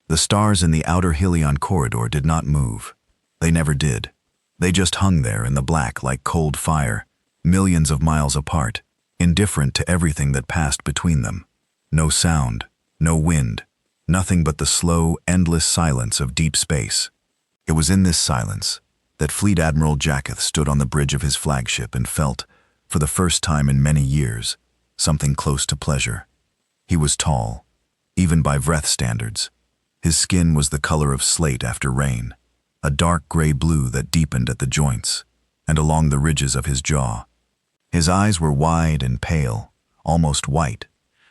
The stars in the outer Helion corridor did not move. They never did. They just hung there in the black like cold fire, millions of miles apart, indifferent to everything that passed between them. No sound, no wind, nothing but the slow, endless silence of deep space. It was in this silence that Fleet Admiral Jacketh stood on the bridge of his flagship and felt, for the first time in many years, something close to pleasure. He was tall, even by Vreth standards. His skin was the color of slate after rain, a dark gray blue that deepened at the joints and along the ridges of his jaw. His eyes were wide and pale, almost white,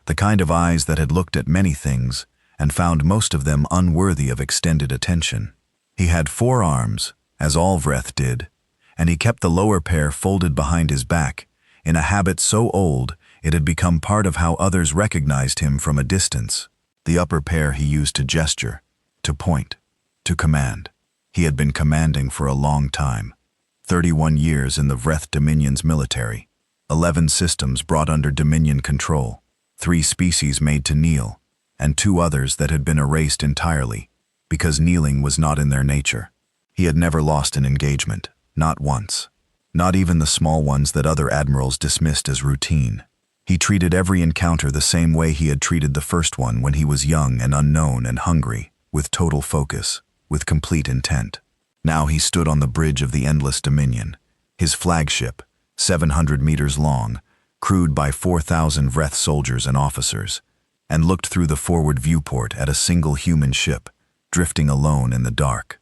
the kind of eyes that had looked at many things and found most of them unworthy of extended attention. He had 4 arms, as all Vreth did, and he kept the lower pair folded behind his back, in a habit so old it had become part of how others recognized him from a distance. The upper pair he used to gesture, to point, to command. He had been commanding for a long time. 31 years in the Vreth Dominion's military, 11 systems brought under Dominion control, 3 species made to kneel, and 2 others that had been erased entirely, because kneeling was not in their nature. He had never lost an engagement, not once. Not even the small ones that other admirals dismissed as routine. He treated every encounter the same way he had treated the first one when he was young and unknown and hungry, with total focus, with complete intent. Now he stood on the bridge of the Endless Dominion, his flagship, 700 meters long, crewed by 4,000 Vreth soldiers and officers, and looked through the forward viewport at a single human ship, drifting alone in the dark.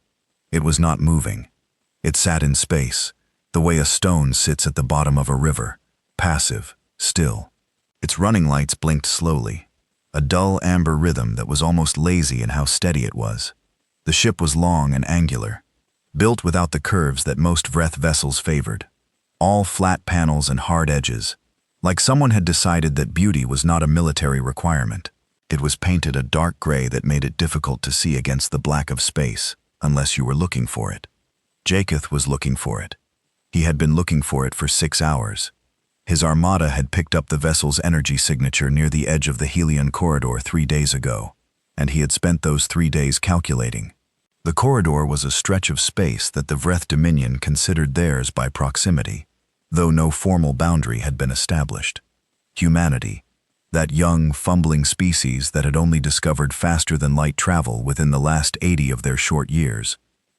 It was not moving. It sat in space, the way a stone sits at the bottom of a river, passive, still. Its running lights blinked slowly, a dull amber rhythm that was almost lazy in how steady it was. The ship was long and angular, built without the curves that most Vreth vessels favored. All flat panels and hard edges, like someone had decided that beauty was not a military requirement. It was painted a dark gray that made it difficult to see against the black of space, unless you were looking for it. Jacketh was looking for it. He had been looking for it for 6 hours. His armada had picked up the vessel's energy signature near the edge of the Helion corridor 3 days ago, and he had spent those 3 days calculating. The corridor was a stretch of space that the Vreth Dominion considered theirs by proximity, though no formal boundary had been established. Humanity, that young, fumbling species that had only discovered faster-than-light travel within the last 80 of their short years,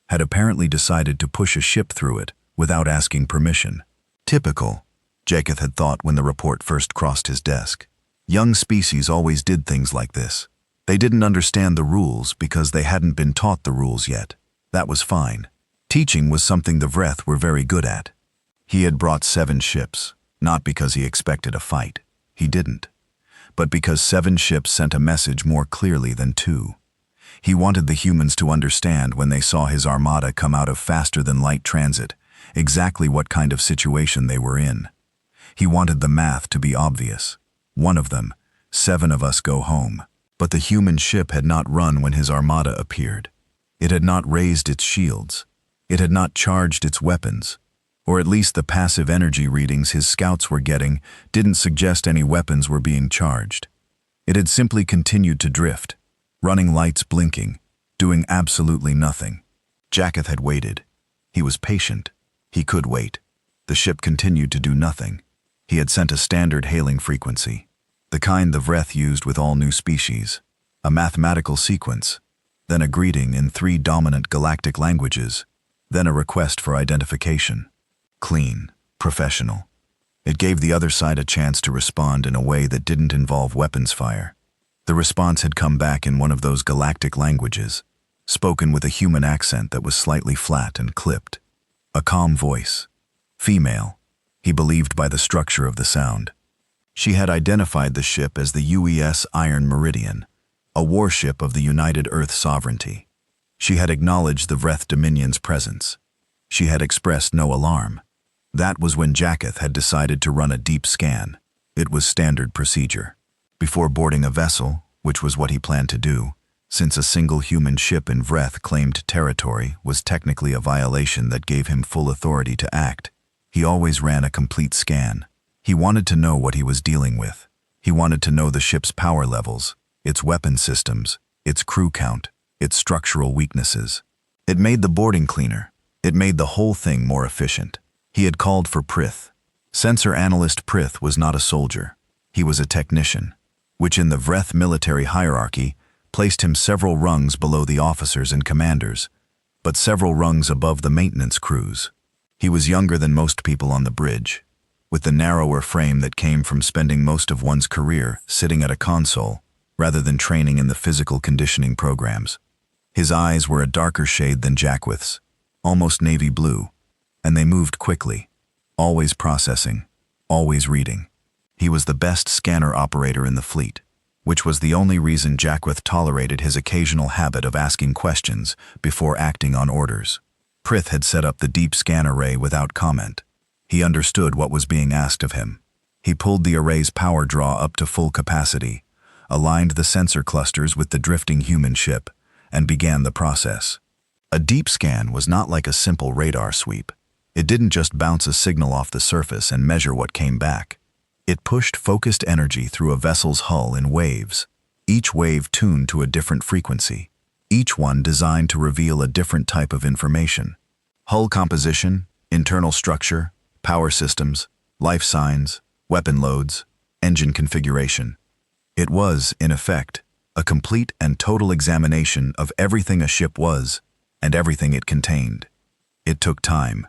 had apparently decided to push a ship through it without asking permission. Typical, Jacketh had thought when the report first crossed his desk. Young species always did things like this. They didn't understand the rules because they hadn't been taught the rules yet. That was fine. Teaching was something the Vreth were very good at. He had brought 7 ships, not because he expected a fight. He didn't. But because 7 ships sent a message more clearly than 2. He wanted the humans to understand when they saw his armada come out of faster-than-light transit exactly what kind of situation they were in. He wanted the math to be obvious. One of them, 7 of us go home. But the human ship had not run when his armada appeared. It had not raised its shields. It had not charged its weapons. Or at least the passive energy readings his scouts were getting didn't suggest any weapons were being charged. It had simply continued to drift, running lights blinking, doing absolutely nothing. Jacketh had waited. He was patient. He could wait. The ship continued to do nothing. He had sent a standard hailing frequency, the kind the Vreth used with all new species, a mathematical sequence, then a greeting in 3 dominant galactic languages, then a request for identification. Clean, professional. It gave the other side a chance to respond in a way that didn't involve weapons fire. The response had come back in one of those galactic languages, spoken with a human accent that was slightly flat and clipped. A calm voice. Female, he believed by the structure of the sound. She had identified the ship as the UES Iron Meridian, a warship of the United Earth Sovereignty. She had acknowledged the Vreth Dominion's presence. She had expressed no alarm. That was when Jacketh had decided to run a deep scan. It was standard procedure. Before boarding a vessel, which was what he planned to do, since a single human ship in Vreth claimed territory was technically a violation that gave him full authority to act, he always ran a complete scan. He wanted to know what he was dealing with. He wanted to know the ship's power levels, its weapon systems, its crew count, its structural weaknesses. It made the boarding cleaner. It made the whole thing more efficient. He had called for Prith. Sensor Analyst Prith was not a soldier. He was a technician, which in the Vreth military hierarchy placed him several rungs below the officers and commanders, but several rungs above the maintenance crews. He was younger than most people on the bridge, with the narrower frame that came from spending most of one's career sitting at a console rather than training in the physical conditioning programs. His eyes were a darker shade than Jackwith's, almost navy blue, and they moved quickly, always processing, always reading. He was the best scanner operator in the fleet, which was the only reason Jackwith tolerated his occasional habit of asking questions before acting on orders. Prith had set up the deep scan array without comment. He understood what was being asked of him. He pulled the array's power draw up to full capacity, aligned the sensor clusters with the drifting human ship, and began the process. A deep scan was not like a simple radar sweep. It didn't just bounce a signal off the surface and measure what came back. It pushed focused energy through a vessel's hull in waves, each wave tuned to a different frequency, each one designed to reveal a different type of information. Hull composition, internal structure, power systems, life signs, weapon loads, engine configuration. It was, in effect, a complete and total examination of everything a ship was and everything it contained. It took time.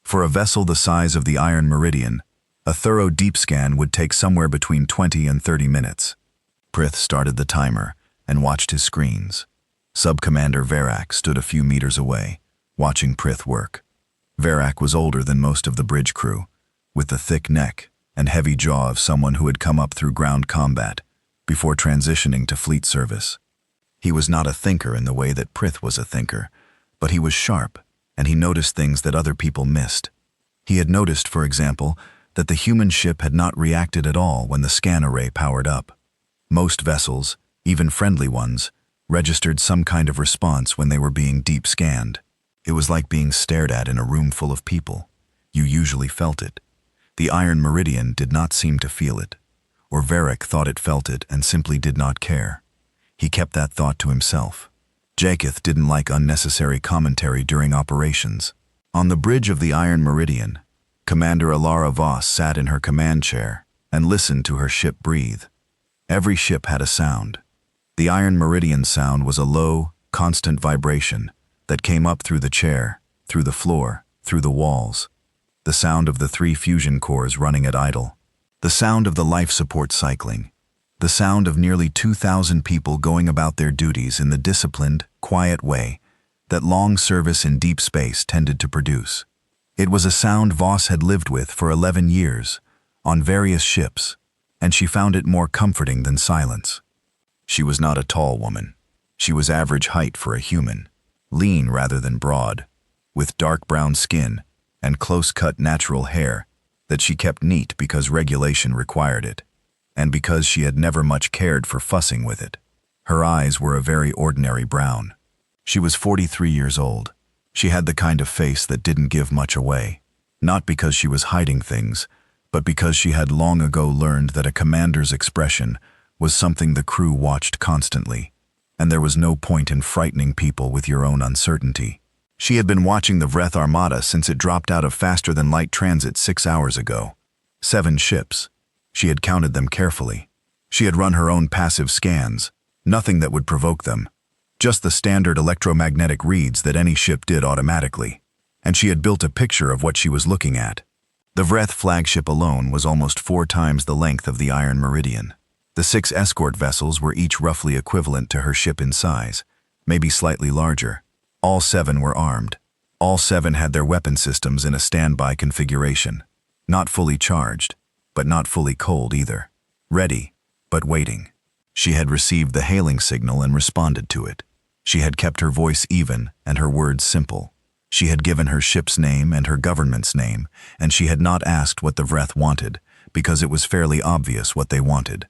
For a vessel the size of the Iron Meridian, a thorough deep scan would take somewhere between 20 and 30 minutes. Prith started the timer and watched his screens. Sub-Commander Verak stood a few meters away, watching Prith work. Verak was older than most of the bridge crew, with the thick neck and heavy jaw of someone who had come up through ground combat before transitioning to fleet service. He was not a thinker in the way that Prith was a thinker, but he was sharp, and he noticed things that other people missed. He had noticed, for example, that the human ship had not reacted at all when the scan array powered up. Most vessels, even friendly ones, registered some kind of response when they were being deep scanned. It was like being stared at in a room full of people. You usually felt it. The Iron Meridian did not seem to feel it, or Verak thought it felt it and simply did not care. He kept that thought to himself. Jaketh didn't like unnecessary commentary during operations. On the bridge of the Iron Meridian, Commander Alara Voss sat in her command chair and listened to her ship breathe. Every ship had a sound. The Iron Meridian sound was a low, constant vibration that came up through the chair, through the floor, through the walls. The sound of the 3 fusion cores running at idle. The sound of the life support cycling. The sound of nearly 2,000 people going about their duties in the disciplined, quiet way that long service in deep space tended to produce. It was a sound Voss had lived with for 11 years, on various ships, and she found it more comforting than silence. She was not a tall woman. She was average height for a human, lean rather than broad, with dark brown skin and close-cut natural hair that she kept neat because regulation required it, and because she had never much cared for fussing with it. Her eyes were a very ordinary brown. She was 43 years old. She had the kind of face that didn't give much away, not because she was hiding things, but because she had long ago learned that a commander's expression was something the crew watched constantly, and there was no point in frightening people with your own uncertainty. She had been watching the Vreth Armada since it dropped out of faster-than-light transit 6 hours ago. 7 ships. She had counted them carefully. She had run her own passive scans, nothing that would provoke them. Just the standard electromagnetic reads that any ship did automatically. And she had built a picture of what she was looking at. The Vreth flagship alone was almost 4 times the length of the Iron Meridian. The 6 escort vessels were each roughly equivalent to her ship in size, maybe slightly larger. All 7 were armed. All 7 had their weapon systems in a standby configuration. Not fully charged, but not fully cold either. Ready, but waiting. She had received the hailing signal and responded to it. She had kept her voice even and her words simple. She had given her ship's name and her government's name, and she had not asked what the Vreth wanted, because it was fairly obvious what they wanted.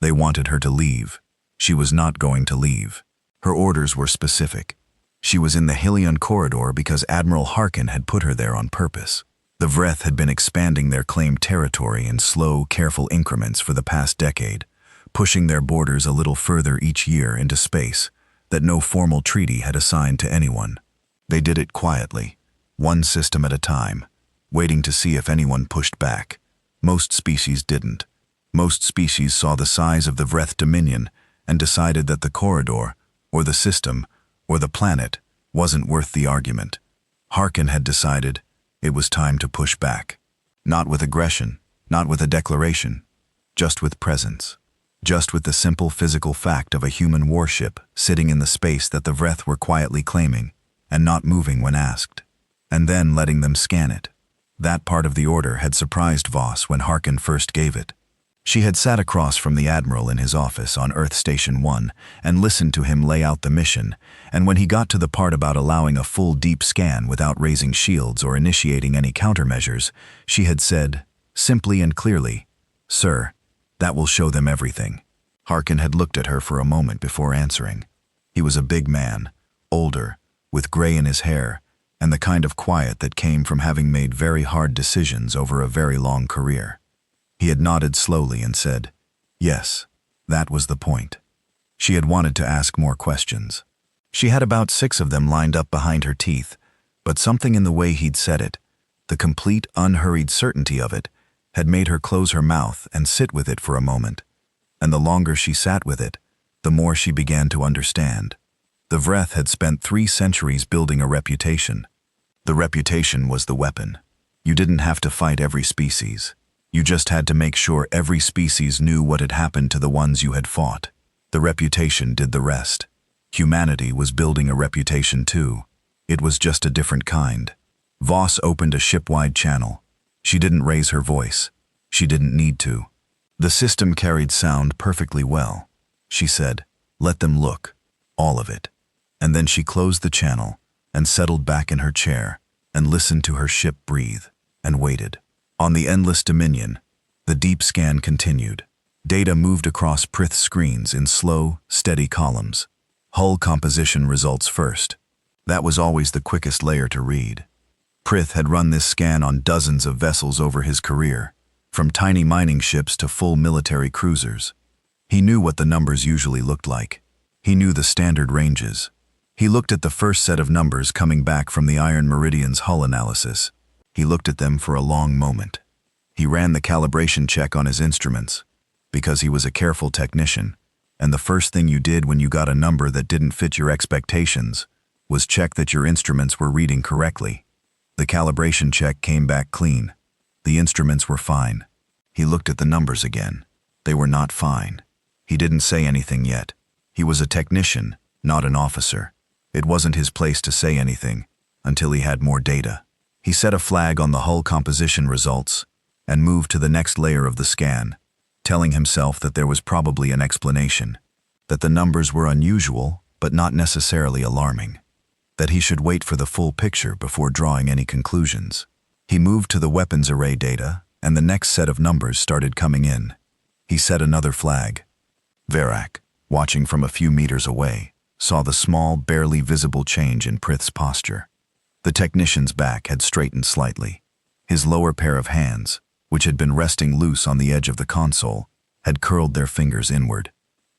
They wanted her to leave. She was not going to leave. Her orders were specific. She was in the Hylian corridor because Admiral Harkin had put her there on purpose. The Vreth had been expanding their claimed territory in slow, careful increments for the past decade, pushing their borders a little further each year into space, that no formal treaty had assigned to anyone. They did it quietly, one system at a time, waiting to see if anyone pushed back. Most species didn't. Most species saw the size of the Vreth Dominion and decided that the corridor, or the system, or the planet wasn't worth the argument. Harkin had decided it was time to push back. Not with aggression, not with a declaration, just with presence. Just with the simple physical fact of a human warship sitting in the space that the Vreth were quietly claiming and not moving when asked, and then letting them scan it. That part of the order had surprised Voss when Harkin first gave it. She had sat across from the Admiral in his office on Earth Station 1 and listened to him lay out the mission, and when he got to the part about allowing a full deep scan without raising shields or initiating any countermeasures, she had said, simply and clearly, "Sir, that will show them everything." Harkin had looked at her for a moment before answering. He was a big man, older, with gray in his hair, and the kind of quiet that came from having made very hard decisions over a very long career. He had nodded slowly and said, "Yes, that was the point." She had wanted to ask more questions. She had about 6 of them lined up behind her teeth, but something in the way he'd said it, the complete, unhurried certainty of it, had made her close her mouth and sit with it for a moment. And the longer she sat with it, the more she began to understand. The Vreth had spent 3 centuries building a reputation. The reputation was the weapon. You didn't have to fight every species. You just had to make sure every species knew what had happened to the ones you had fought. The reputation did the rest. Humanity was building a reputation too. It was just a different kind. Voss opened a ship-wide channel. She didn't raise her voice. She didn't need to. The system carried sound perfectly well. She said, "Let them look. All of it." And then she closed the channel and settled back in her chair and listened to her ship breathe and waited. On the endless Dominion, the deep scan continued. Data moved across Prith's screens in slow, steady columns. Hull composition results first. That was always the quickest layer to read. Prith had run this scan on dozens of vessels over his career, from tiny mining ships to full military cruisers. He knew what the numbers usually looked like. He knew the standard ranges. He looked at the first set of numbers coming back from the Iron Meridian's hull analysis. He looked at them for a long moment. He ran the calibration check on his instruments, because he was a careful technician, and the first thing you did when you got a number that didn't fit your expectations was check that your instruments were reading correctly. The calibration check came back clean. The instruments were fine. He looked at the numbers again. They were not fine. He didn't say anything yet. He was a technician, not an officer. It wasn't his place to say anything until he had more data. He set a flag on the hull composition results and moved to the next layer of the scan, telling himself that there was probably an explanation, that the numbers were unusual but not necessarily alarming, that he should wait for the full picture before drawing any conclusions. He moved to the weapons array data, and the next set of numbers started coming in. He set another flag. Verak, watching from a few meters away, saw the small, barely visible change in Prith's posture. The technician's back had straightened slightly. His lower pair of hands, which had been resting loose on the edge of the console, had curled their fingers inward.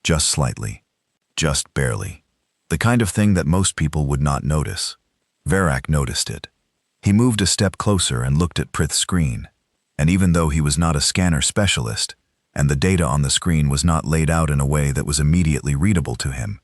Just slightly. Just barely. The kind of thing that most people would not notice. Verak noticed it. He moved a step closer and looked at Prith's screen. And even though he was not a scanner specialist, and the data on the screen was not laid out in a way that was immediately readable to him,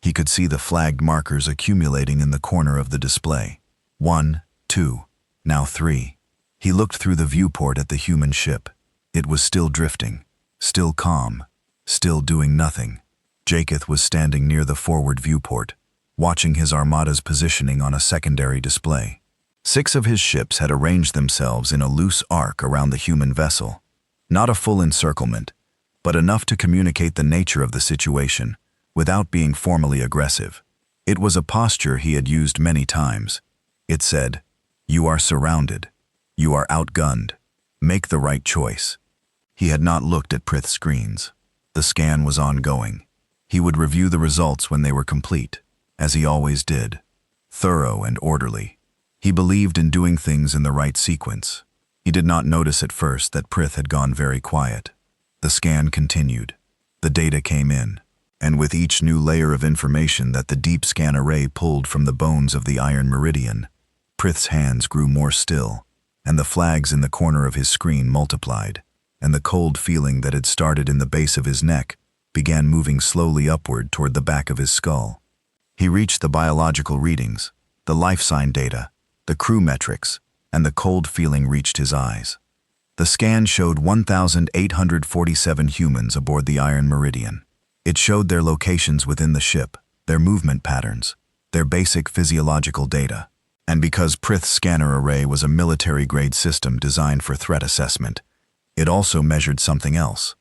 he could see the flagged markers accumulating in the corner of the display. 1, 2, now 3. He looked through the viewport at the human ship. It was still drifting, still calm, still doing nothing. Jaketh was standing near the forward viewport, watching his armada's positioning on a secondary display. 6 of his ships had arranged themselves in a loose arc around the human vessel. Not a full encirclement, but enough to communicate the nature of the situation without being formally aggressive. It was a posture he had used many times. It said, "You are surrounded. You are outgunned. Make the right choice." He had not looked at Prith's screens. The scan was ongoing. He would review the results when they were complete, as he always did. Thorough and orderly. He believed in doing things in the right sequence. He did not notice at first that Prith had gone very quiet. The scan continued. The data came in, And with each new layer of information that the deep scan array pulled from the bones of the Iron Meridian, Prith's hands grew more still, and the flags in the corner of his screen multiplied, and the cold feeling that had started in the base of his neck began moving slowly upward toward the back of his skull. He reached the biological readings, the life sign data, the crew metrics, and the cold feeling reached his eyes. The scan showed 1,847 humans aboard the Iron Meridian. It showed their locations within the ship, their movement patterns, their basic physiological data. And because Prith's scanner array was a military-grade system designed for threat assessment, it also measured something else: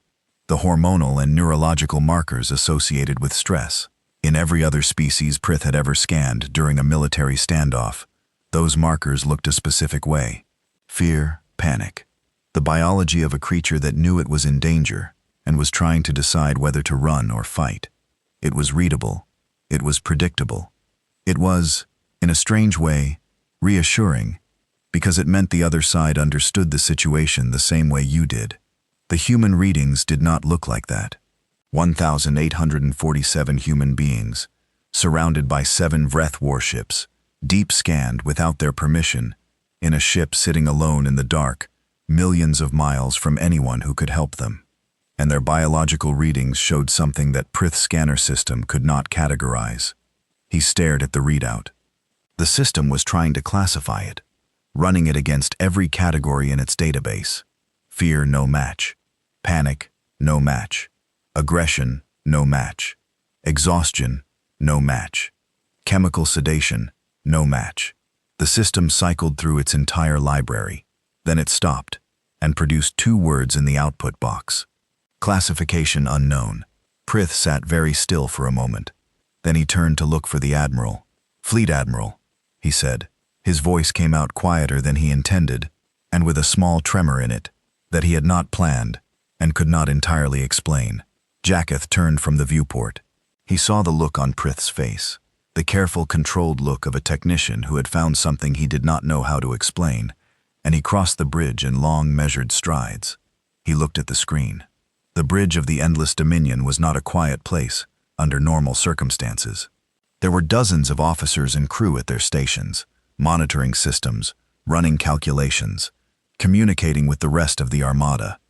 the hormonal and neurological markers associated with stress. In every other species Prith had ever scanned during a military standoff, those markers looked a specific way: fear, panic, the biology of a creature that knew it was in danger and was trying to decide whether to run or fight. It was readable. It was predictable. It was, in a strange way, reassuring, because it meant the other side understood the situation the same way you did. The human readings did not look like that. 1,847 human beings, surrounded by 7 Vreth warships, deep scanned without their permission, in a ship sitting alone in the dark, millions of miles from anyone who could help them. And their biological readings showed something that Prith's scanner system could not categorize. He stared at the readout. The system was trying to classify it, running it against every category in its database. Fear, no match. Panic, no match. Aggression, no match. Exhaustion, no match. Chemical sedation, no match. The system cycled through its entire library. Then it stopped and produced 2 words in the output box: classification unknown. Prith sat very still for a moment. Then he turned to look for the Admiral. "Fleet Admiral," he said. His voice came out quieter than he intended, and with a small tremor in it that he had not planned and could not entirely explain. Jacketh turned from the viewport. He saw the look on Prith's face, the careful, controlled look of a technician who had found something he did not know how to explain, and he crossed the bridge in long, measured strides. He looked at the screen. The bridge of the Endless Dominion was not a quiet place under normal circumstances. There were dozens of officers and crew at their stations, monitoring systems, running calculations, communicating with the rest of the Armada.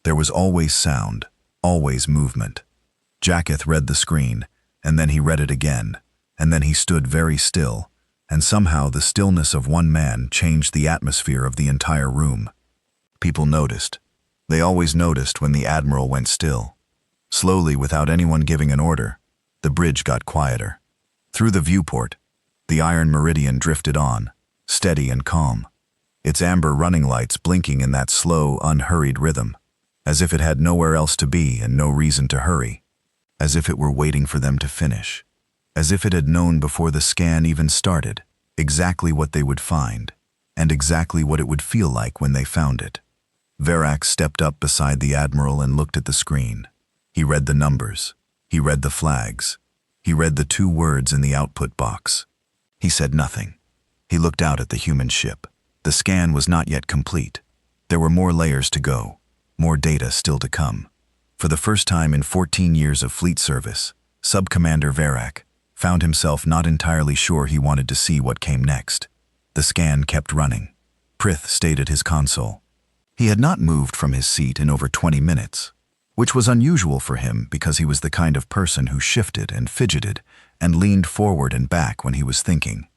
There was always sound, always movement. Jacketh read the screen, and then he read it again, and then he stood very still, and somehow the stillness of one man changed the atmosphere of the entire room. People noticed. They always noticed when the Admiral went still. Slowly, without anyone giving an order, the bridge got quieter. Through the viewport, the Iron Meridian drifted on, steady and calm, its amber running lights blinking in that slow, unhurried rhythm, as if it had nowhere else to be and no reason to hurry, as if it were waiting for them to finish, as if it had known before the scan even started exactly what they would find and exactly what it would feel like when they found it. Verax stepped up beside the Admiral and looked at the screen. He read the numbers. He read the flags. He read the 2 words in the output box. He said nothing. He looked out at the human ship. The scan was not yet complete. There were more layers to go, more data still to come. For the first time in 14 years of fleet service, Sub-Commander Verax found himself not entirely sure he wanted to see what came next. The scan kept running. Prith stayed at his console. He had not moved from his seat in over 20 minutes, which was unusual for him because he was the kind of person who shifted and fidgeted and leaned forward and back when he was thinking.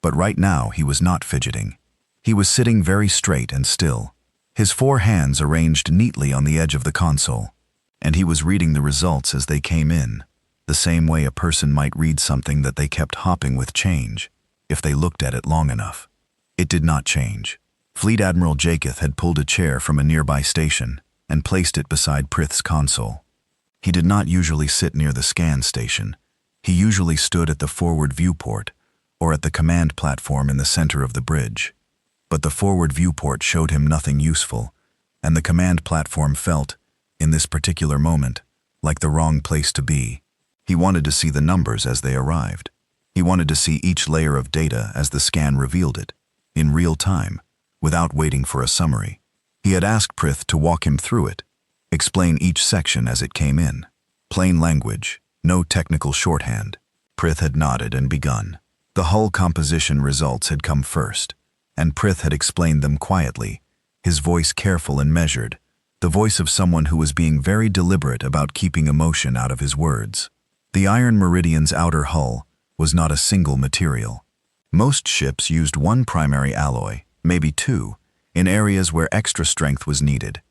But right now he was not fidgeting. He was sitting very straight and still, his 4 hands arranged neatly on the edge of the console, and he was reading the results as they came in, the same way a person might read something that they kept hopping with change, if they looked at it long enough. It did not change. Fleet Admiral Jacketh had pulled a chair from a nearby station and placed it beside Prith's console. He did not usually sit near the scan station. He usually stood at the forward viewport or at the command platform in the center of the bridge. But the forward viewport showed him nothing useful, and the command platform felt, in this particular moment, like the wrong place to be. He wanted to see the numbers as they arrived. He wanted to see each layer of data as the scan revealed it, in real time, without waiting for a summary. He had asked Prith to walk him through it, explain each section as it came in. Plain language, No technical shorthand. Prith had nodded and begun. The hull composition results had come first, and Prith had explained them quietly, his voice careful and measured, the voice of someone who was being very deliberate about keeping emotion out of his words. The Iron Meridian's outer hull was not a single material. Most ships used one primary alloy, maybe two, in areas where extra strength was needed.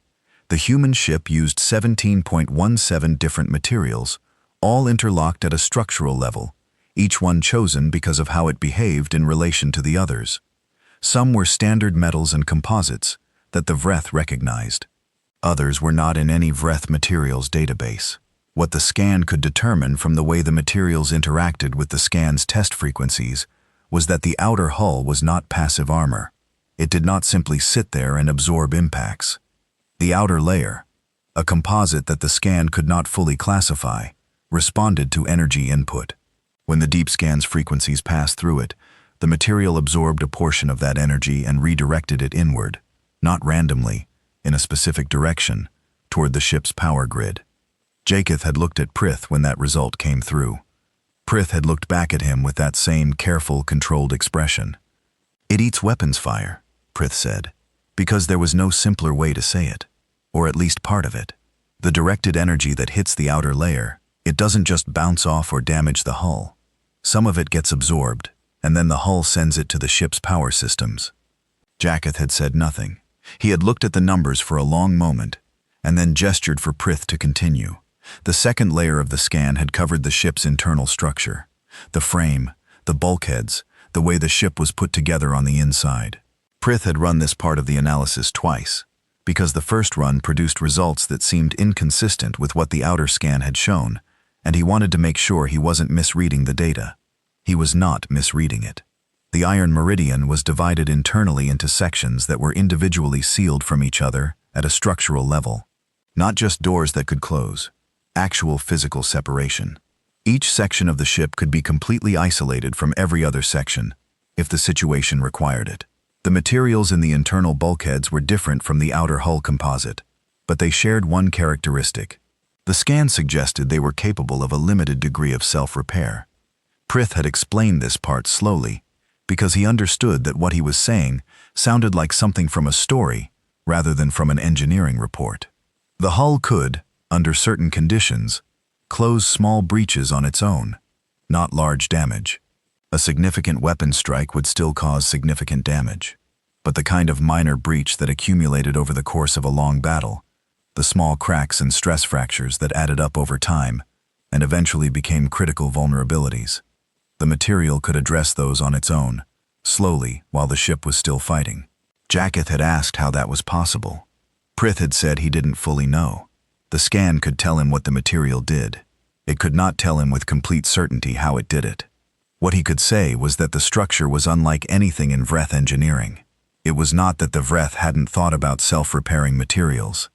The human ship used 17.17 different materials, all interlocked at a structural level, each one chosen because of how it behaved in relation to the others. Some were standard metals and composites that the Vreth recognized. Others were not in any Vreth materials database. What the scan could determine from the way the materials interacted with the scan's test frequencies was that the outer hull was not passive armor. It did not simply sit there and absorb impacts. The outer layer, a composite that the scan could not fully classify, responded to energy input. When the deep scan's frequencies passed through it, the material absorbed a portion of that energy and redirected it inward, not randomly, in a specific direction, toward the ship's power grid. Jacob had looked at Prith when that result came through. Prith had looked back at him with that same careful, controlled expression. "It eats weapons fire," Prith said, because there was no simpler way to say it, or at least part of it. The directed energy that hits the outer layer, it doesn't just bounce off or damage the hull. Some of it gets absorbed, and then the hull sends it to the ship's power systems. Jacob had said nothing. He had looked at the numbers for a long moment, and then gestured for Prith to continue. The second layer of the scan had covered the ship's internal structure, the frame, the bulkheads, the way the ship was put together on the inside. Prith had run this part of the analysis twice, because the first run produced results that seemed inconsistent with what the outer scan had shown, and he wanted to make sure he wasn't misreading the data. He was not misreading it. The Iron Meridian was divided internally into sections that were individually sealed from each other at a structural level. Not just doors that could close, actual physical separation. Each section of the ship could be completely isolated from every other section, if the situation required it. The materials in the internal bulkheads were different from the outer hull composite, but they shared one characteristic. The scan suggested they were capable of a limited degree of self-repair. Prith had explained this part slowly, because he understood that what he was saying sounded like something from a story rather than from an engineering report. The hull could, under certain conditions, close small breaches on its own, not large damage. A significant weapon strike would still cause significant damage, but the kind of minor breach that accumulated over the course of a long battle, the small cracks and stress fractures that added up over time and eventually became critical vulnerabilities. The material could address those on its own, slowly, while the ship was still fighting. Jacob had asked how that was possible. Prith had said he didn't fully know. The scan could tell him what the material did. It could not tell him with complete certainty how it did it. What he could say was that the structure was unlike anything in Vreth engineering. It was not that the Vreth hadn't thought about self-repairing materials.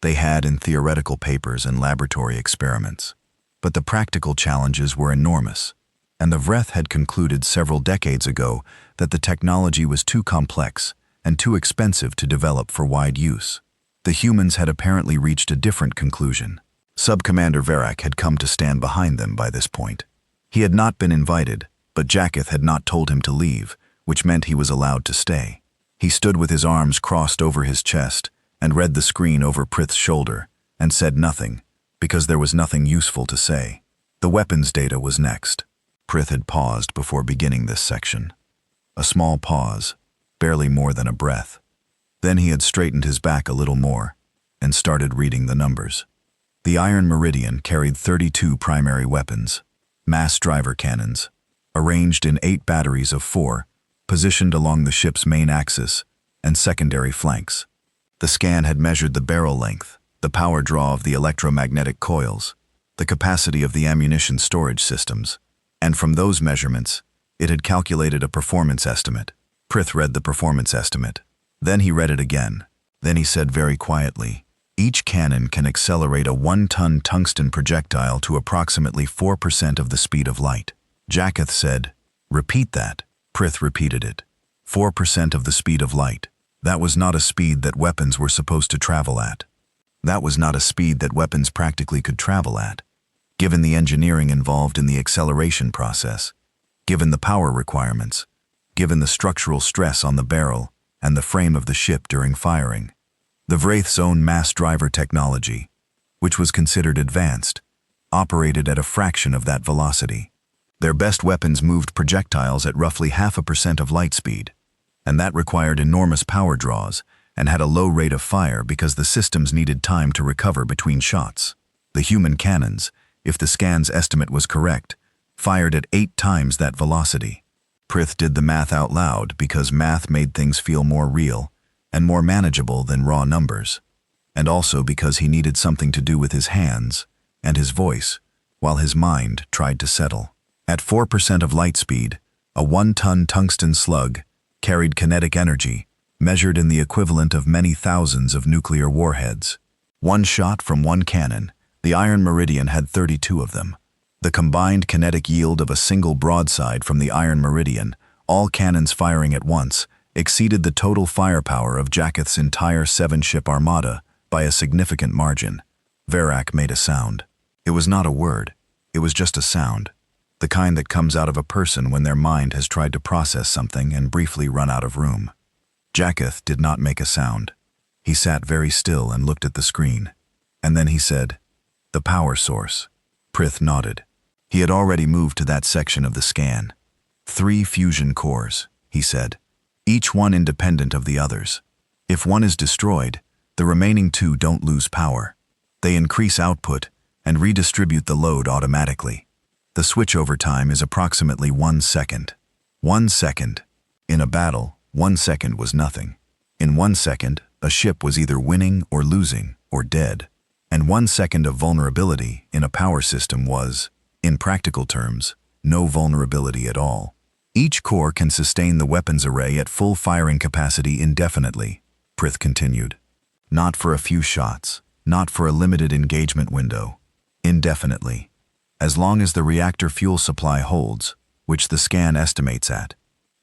They had in theoretical papers and laboratory experiments. But the practical challenges were enormous, and the Vreth had concluded several decades ago that the technology was too complex and too expensive to develop for wide use. The humans had apparently reached a different conclusion. Sub-Commander Verak had come to stand behind them by this point. He had not been invited, but Jacob had not told him to leave, which meant he was allowed to stay. He stood with his arms crossed over his chest and read the screen over Prith's shoulder and said nothing, because there was nothing useful to say. The weapons data was next. Prith had paused before beginning this section. A small pause, barely more than a breath. Then he had straightened his back a little more and started reading the numbers. The Iron Meridian carried 32 primary weapons, mass driver cannons, arranged in 8 batteries of 4, positioned along the ship's main axis and secondary flanks. The scan had measured the barrel length, the power draw of the electromagnetic coils, the capacity of the ammunition storage systems, and from those measurements, it had calculated a performance estimate. Prith read the performance estimate. Then he read it again. Then he said very quietly, "Each cannon can accelerate a 1-ton tungsten projectile to approximately 4% of the speed of light." Jacob said, "Repeat that." Prith repeated it. 4% of the speed of light. That was not a speed that weapons were supposed to travel at. That was not a speed that weapons practically could travel at. given the engineering involved in the acceleration process, given the power requirements, given the structural stress on the barrel and the frame of the ship during firing. The Wraith's own mass driver technology, which was considered advanced, operated at a fraction of that velocity. Their best weapons moved projectiles at roughly 0.5% of light speed, and that required enormous power draws and had a low rate of fire because the systems needed time to recover between shots. The human cannons, if the scan's estimate was correct, fired at 8 times that velocity. Prith did the math out loud because math made things feel more real and more manageable than raw numbers, and also because he needed something to do with his hands and his voice while his mind tried to settle. At 4% of light speed, a 1-ton tungsten slug carried kinetic energy measured in the equivalent of many thousands of nuclear warheads. One shot from one cannon, the Iron Meridian had 32 of them. The combined kinetic yield of a single broadside from the Iron Meridian, all cannons firing at once, exceeded the total firepower of Jaketh's entire 7-ship armada by a significant margin. Verak made a sound. It was not a word. It was just a sound, the kind that comes out of a person when their mind has tried to process something and briefly run out of room. Jaketh did not make a sound. He sat very still and looked at the screen. And then he said, "The power source." Prith nodded. He had already moved to that section of the scan. 3 fusion cores, he said, each one independent of the others. If one is destroyed, the remaining 2 don't lose power. They increase output and redistribute the load automatically. The switchover time is approximately 1 second. 1 second. In a battle, 1 second was nothing. In 1 second, a ship was either winning or losing or dead. And 1 second of vulnerability in a power system was, in practical terms, no vulnerability at all. Each core can sustain the weapons array at full firing capacity indefinitely, Prith continued. Not for a few shots, not for a limited engagement window. Indefinitely. As long as the reactor fuel supply holds, which the scan estimates at.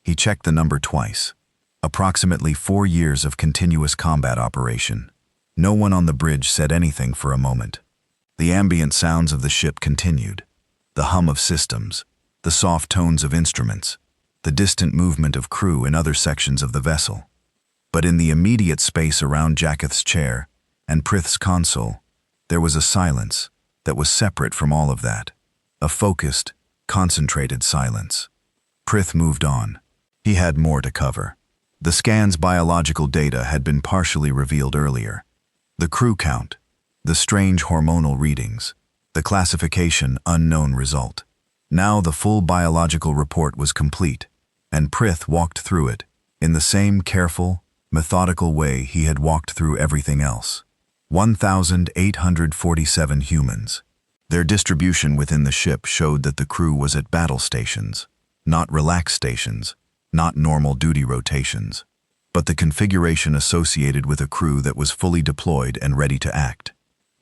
He checked the number twice. Approximately 4 years of continuous combat operation. No one on the bridge said anything for a moment. The ambient sounds of the ship continued. The hum of systems, the soft tones of instruments, the distant movement of crew in other sections of the vessel. But in the immediate space around Jaketh's chair and Prith's console, there was a silence that was separate from all of that. A focused, concentrated silence. Prith moved on. He had more to cover. The scan's biological data had been partially revealed earlier. The crew count, the strange hormonal readings, the classification unknown result. Now the full biological report was complete, and Prith walked through it in the same careful, methodical way he had walked through everything else. 1,847 humans. Their distribution within the ship showed that the crew was at battle stations, not relaxed stations, not normal duty rotations, but the configuration associated with a crew that was fully deployed and ready to act.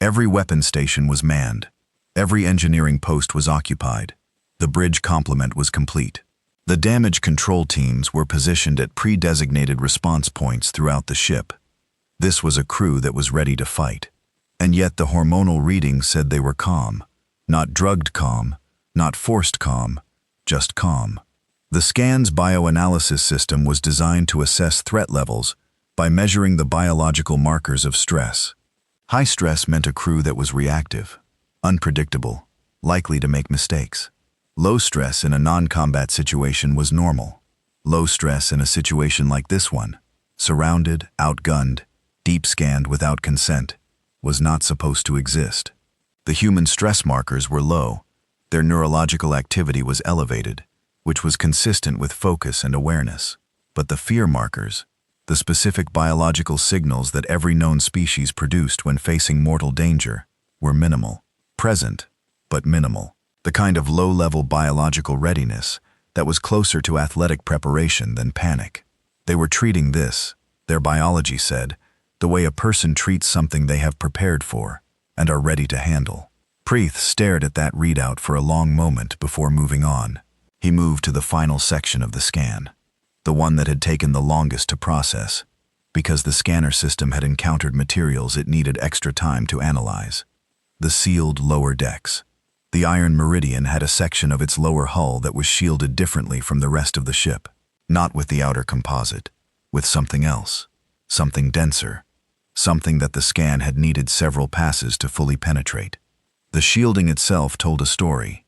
Every weapon station was manned. Every engineering post was occupied. The bridge complement was complete. The damage control teams were positioned at pre-designated response points throughout the ship. This was a crew that was ready to fight. And yet the hormonal readings said they were calm. Not drugged calm, not forced calm, just calm. The scan's bioanalysis system was designed to assess threat levels by measuring the biological markers of stress. High stress meant a crew that was reactive, unpredictable, likely to make mistakes. Low stress in a non-combat situation was normal. Low stress in a situation like this one, surrounded, outgunned, deep-scanned without consent, was not supposed to exist. The human stress markers were low. Their neurological activity was elevated, which was consistent with focus and awareness. But the fear markers, the specific biological signals that every known species produced when facing mortal danger, were minimal. Present, but minimal. The kind of low-level biological readiness that was closer to athletic preparation than panic. They were treating this, their biology said, the way a person treats something they have prepared for and are ready to handle. Prith stared at that readout for a long moment before moving on. He moved to the final section of the scan, the one that had taken the longest to process, because the scanner system had encountered materials it needed extra time to analyze. The sealed lower decks. The Iron Meridian had a section of its lower hull that was shielded differently from the rest of the ship, not with the outer composite, with something else, something denser, something that the scan had needed several passes to fully penetrate. The shielding itself told a story.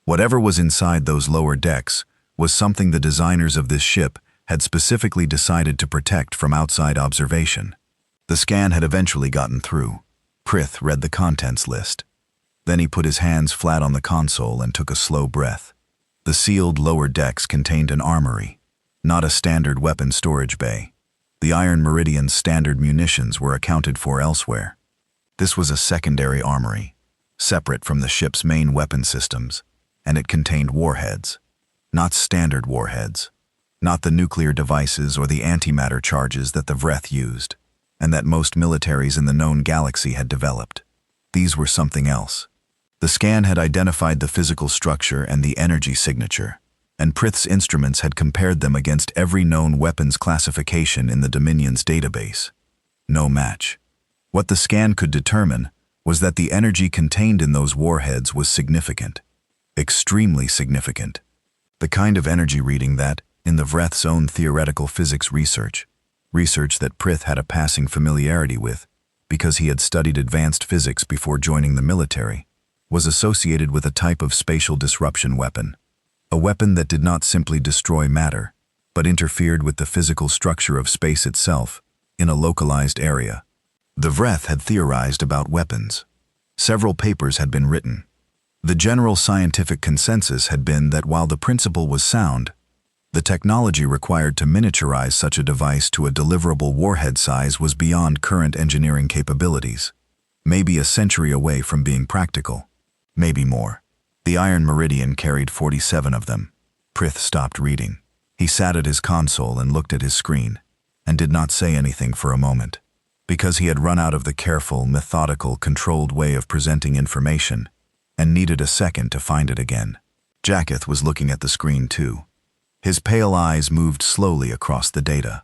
Whatever was inside those lower decks was something the designers of this ship had specifically decided to protect from outside observation. The scan had eventually gotten through. Prith read the contents list. Then he put his hands flat on the console and took a slow breath. The sealed lower decks contained an armory, not a standard weapon storage bay. The Iron Meridian's standard munitions were accounted for elsewhere. This was a secondary armory, separate from the ship's main weapon systems, and it contained warheads. Not standard warheads, not the nuclear devices or the antimatter charges that the Vreth used, and that most militaries in the known galaxy had developed. These were something else. The scan had identified the physical structure and the energy signature, and Prith's instruments had compared them against every known weapons classification in the Dominion's database. No match. What the scan could determine was that the energy contained in those warheads was significant. Extremely significant. The kind of energy reading that, in the Vreth's own theoretical physics research that Prith had a passing familiarity with, because he had studied advanced physics before joining the military, was associated with a type of spatial disruption weapon. A weapon that did not simply destroy matter, but interfered with the physical structure of space itself in a localized area. The Vreth had theorized about weapons. Several papers had been written. The general scientific consensus had been that while the principle was sound, the technology required to miniaturize such a device to a deliverable warhead size was beyond current engineering capabilities, maybe a century away from being practical, maybe more. The Iron Meridian carried 47 of them. Prith stopped reading. He sat at his console and looked at his screen, and did not say anything for a moment. Because he had run out of the careful, methodical, controlled way of presenting information, and needed a second to find it again. Jacketh was looking at the screen too. His pale eyes moved slowly across the data.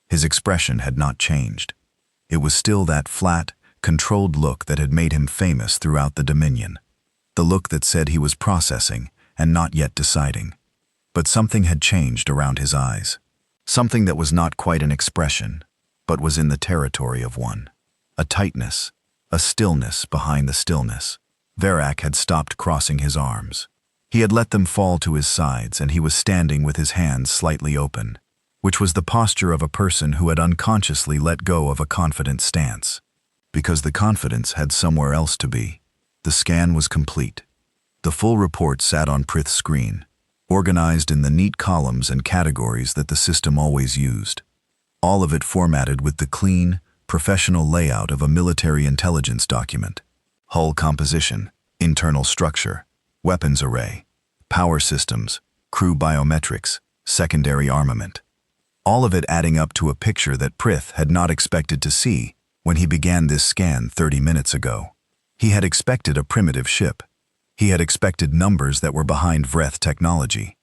His expression had not changed. It was still that flat, controlled look that had made him famous throughout the Dominion. The look that said he was processing and not yet deciding. But something had changed around his eyes. Something that was not quite an expression, but was in the territory of one. A tightness, a stillness behind the stillness. Verak had stopped crossing his arms. He had let them fall to his sides, and he was standing with his hands slightly open, which was the posture of a person who had unconsciously let go of a confident stance. Because the confidence had somewhere else to be. The scan was complete. The full report sat on Prith's screen, organized in the neat columns and categories that the system always used. All of it formatted with the clean, professional layout of a military intelligence document. Hull composition, internal structure, weapons array, power systems, crew biometrics, secondary armament. All of it adding up to a picture that Prith had not expected to see when he began this scan 30 minutes ago. He had expected a primitive ship. He had expected numbers that were behind Vreth technology.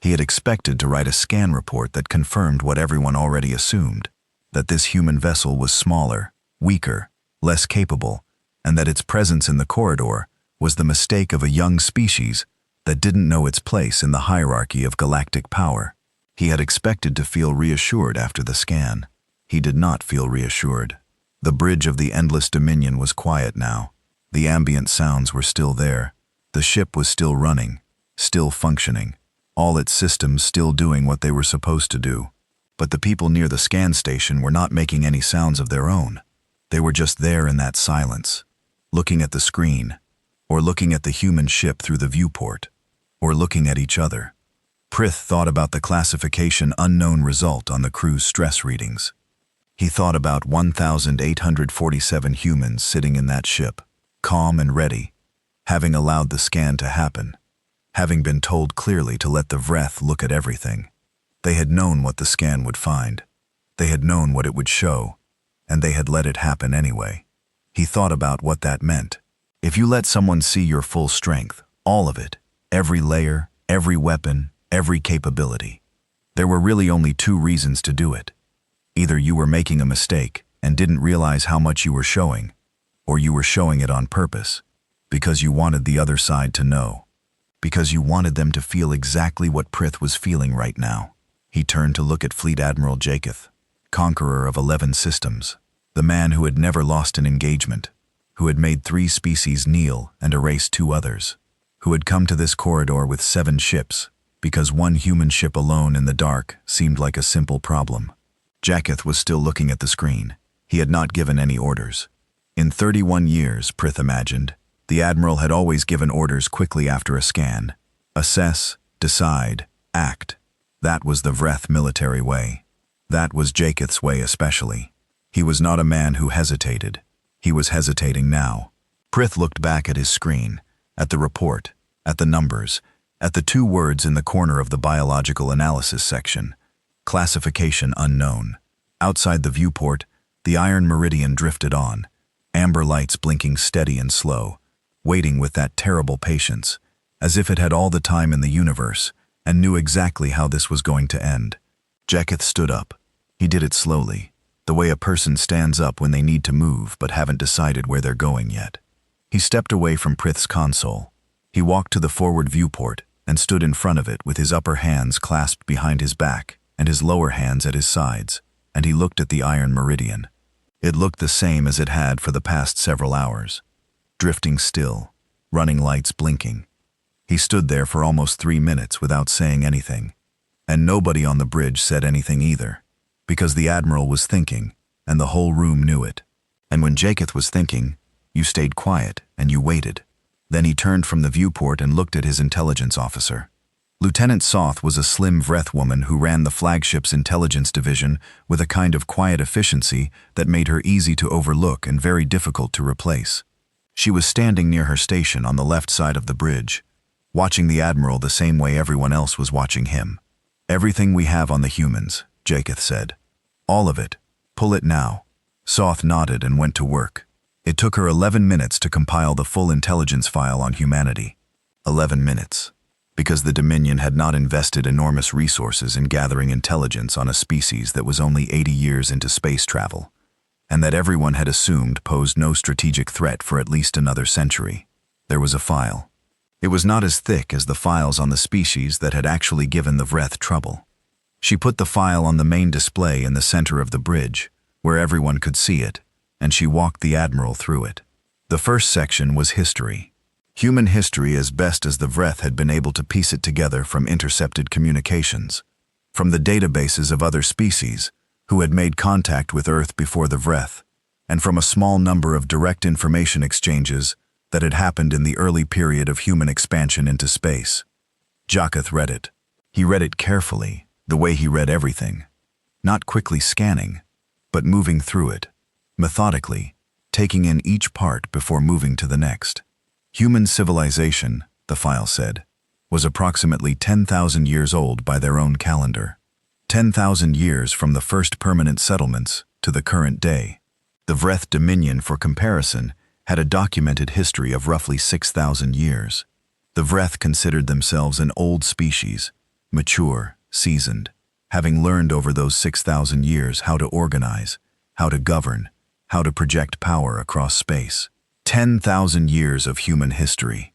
He had expected to write a scan report that confirmed what everyone already assumed, that this human vessel was smaller, weaker, less capable, and that its presence in the corridor was the mistake of a young species that didn't know its place in the hierarchy of galactic power. He had expected to feel reassured after the scan. He did not feel reassured. The bridge of the endless Dominion was quiet now. The ambient sounds were still there. The ship was still running, still functioning, all its systems still doing what they were supposed to do. But the people near the scan station were not making any sounds of their own. They were just there in that silence, looking at the screen, or looking at the human ship through the viewport, or looking at each other. Prith thought about the classification unknown result on the crew's stress readings. He thought about 1,847 humans sitting in that ship, calm and ready, having allowed the scan to happen, having been told clearly to let the Vreth look at everything. They had known what the scan would find. They had known what it would show, and they had let it happen anyway. He thought about what that meant. If you let someone see your full strength, all of it, every layer, every weapon, every capability, there were really only two reasons to do it. Either you were making a mistake and didn't realize how much you were showing, or you were showing it on purpose. Because you wanted the other side to know. Because you wanted them to feel exactly what Prith was feeling right now. He turned to look at Fleet Admiral Jaketh, conqueror of 11 systems, the man who had never lost an engagement, who had made 3 species kneel and erased 2 others, who had come to this corridor with 7 ships, because 1 human ship alone in the dark seemed like a simple problem. Jaketh was still looking at the screen. He had not given any orders. In 31 years, Prith imagined, the Admiral had always given orders quickly after a scan. Assess, decide, act. That was the Vreth military way. That was Jaketh's way especially. He was not a man who hesitated. He was hesitating now. Prith looked back at his screen, at the report, at the numbers, at the 2 words in the corner of the biological analysis section. Classification unknown. Outside the viewport, the iron meridian drifted on, amber lights blinking steady and slow, waiting with that terrible patience, as if it had all the time in the universe and knew exactly how this was going to end. Jaketh stood up. He did it slowly, the way a person stands up when they need to move but haven't decided where they're going yet. He stepped away from Prith's console. He walked to the forward viewport and stood in front of it with his upper hands clasped behind his back and his lower hands at his sides, and he looked at the iron meridian. It looked the same as it had for the past several hours. Drifting still, running lights blinking. He stood there for almost 3 minutes without saying anything, and nobody on the bridge said anything either, because the Admiral was thinking, and the whole room knew it. And when Jaketh was thinking, you stayed quiet and you waited. Then he turned from the viewport and looked at his intelligence officer. Lieutenant Soth was a slim Vreth woman who ran the flagship's intelligence division with a kind of quiet efficiency that made her easy to overlook and very difficult to replace. She was standing near her station on the left side of the bridge, watching the Admiral the same way everyone else was watching him. "Everything we have on the humans," Jaketh said. "All of it. Pull it now." Soth nodded and went to work. It took her 11 minutes to compile the full intelligence file on humanity. 11 minutes. Because the Dominion had not invested enormous resources in gathering intelligence on a species that was only 80 years into space travel, and that everyone had assumed posed no strategic threat for at least another century. There was a file. It was not as thick as the files on the species that had actually given the Vreth trouble. She put the file on the main display in the center of the bridge, where everyone could see it, and she walked the Admiral through it. The first section was history. Human history as best as the Vreth had been able to piece it together from intercepted communications, from the databases of other species who had made contact with Earth before the Vreth, and from a small number of direct information exchanges that had happened in the early period of human expansion into space. Jaketh read it. He read it carefully, the way he read everything, not quickly scanning, but moving through it, methodically, taking in each part before moving to the next. Human civilization, the file said, was approximately 10,000 years old by their own calendar. 10,000 years from the first permanent settlements to the current day. The Vreth Dominion, for comparison, had a documented history of roughly 6,000 years. The Vreth considered themselves an old species, mature, seasoned, having learned over those 6,000 years how to organize, how to govern, how to project power across space. 10,000 years of human history.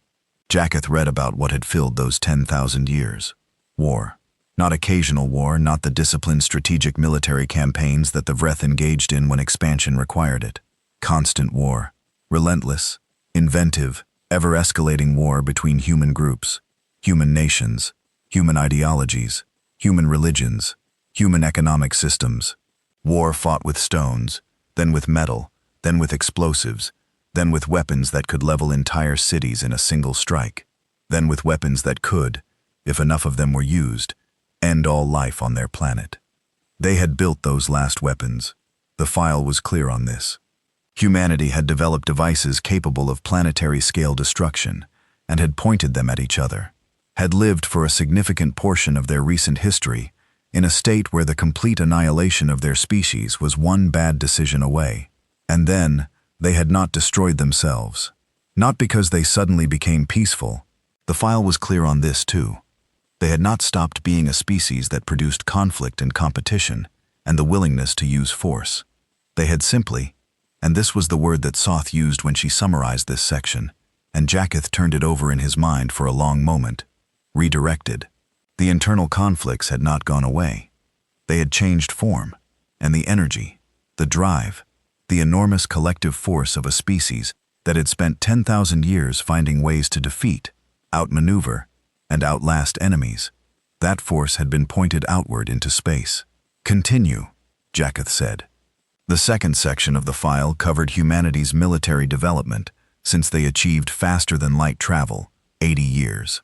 Jaketh read about what had filled those 10,000 years. War. Not occasional war, not the disciplined strategic military campaigns that the Vreth engaged in when expansion required it. Constant war. Relentless, inventive, ever-escalating war between human groups, human nations, human ideologies, human religions, human economic systems. War fought with stones, then with metal, then with explosives, then with weapons that could level entire cities in a single strike, then with weapons that could, if enough of them were used, end all life on their planet. They had built those last weapons. The file was clear on this. Humanity had developed devices capable of planetary-scale destruction and had pointed them at each other, had lived for a significant portion of their recent history in a state where the complete annihilation of their species was one bad decision away. And then, they had not destroyed themselves. Not because they suddenly became peaceful. The file was clear on this too. They had not stopped being a species that produced conflict and competition and the willingness to use force. They had simply, and this was the word that Soth used when she summarized this section, and Jacketh turned it over in his mind for a long moment. Redirected. The internal conflicts had not gone away. They had changed form, and the energy, the drive, the enormous collective force of a species that had spent 10,000 years finding ways to defeat, outmaneuver, and outlast enemies. That force had been pointed outward into space. "Continue," Jacketh said. The second section of the file covered humanity's military development since they achieved faster-than-light travel, 80 years.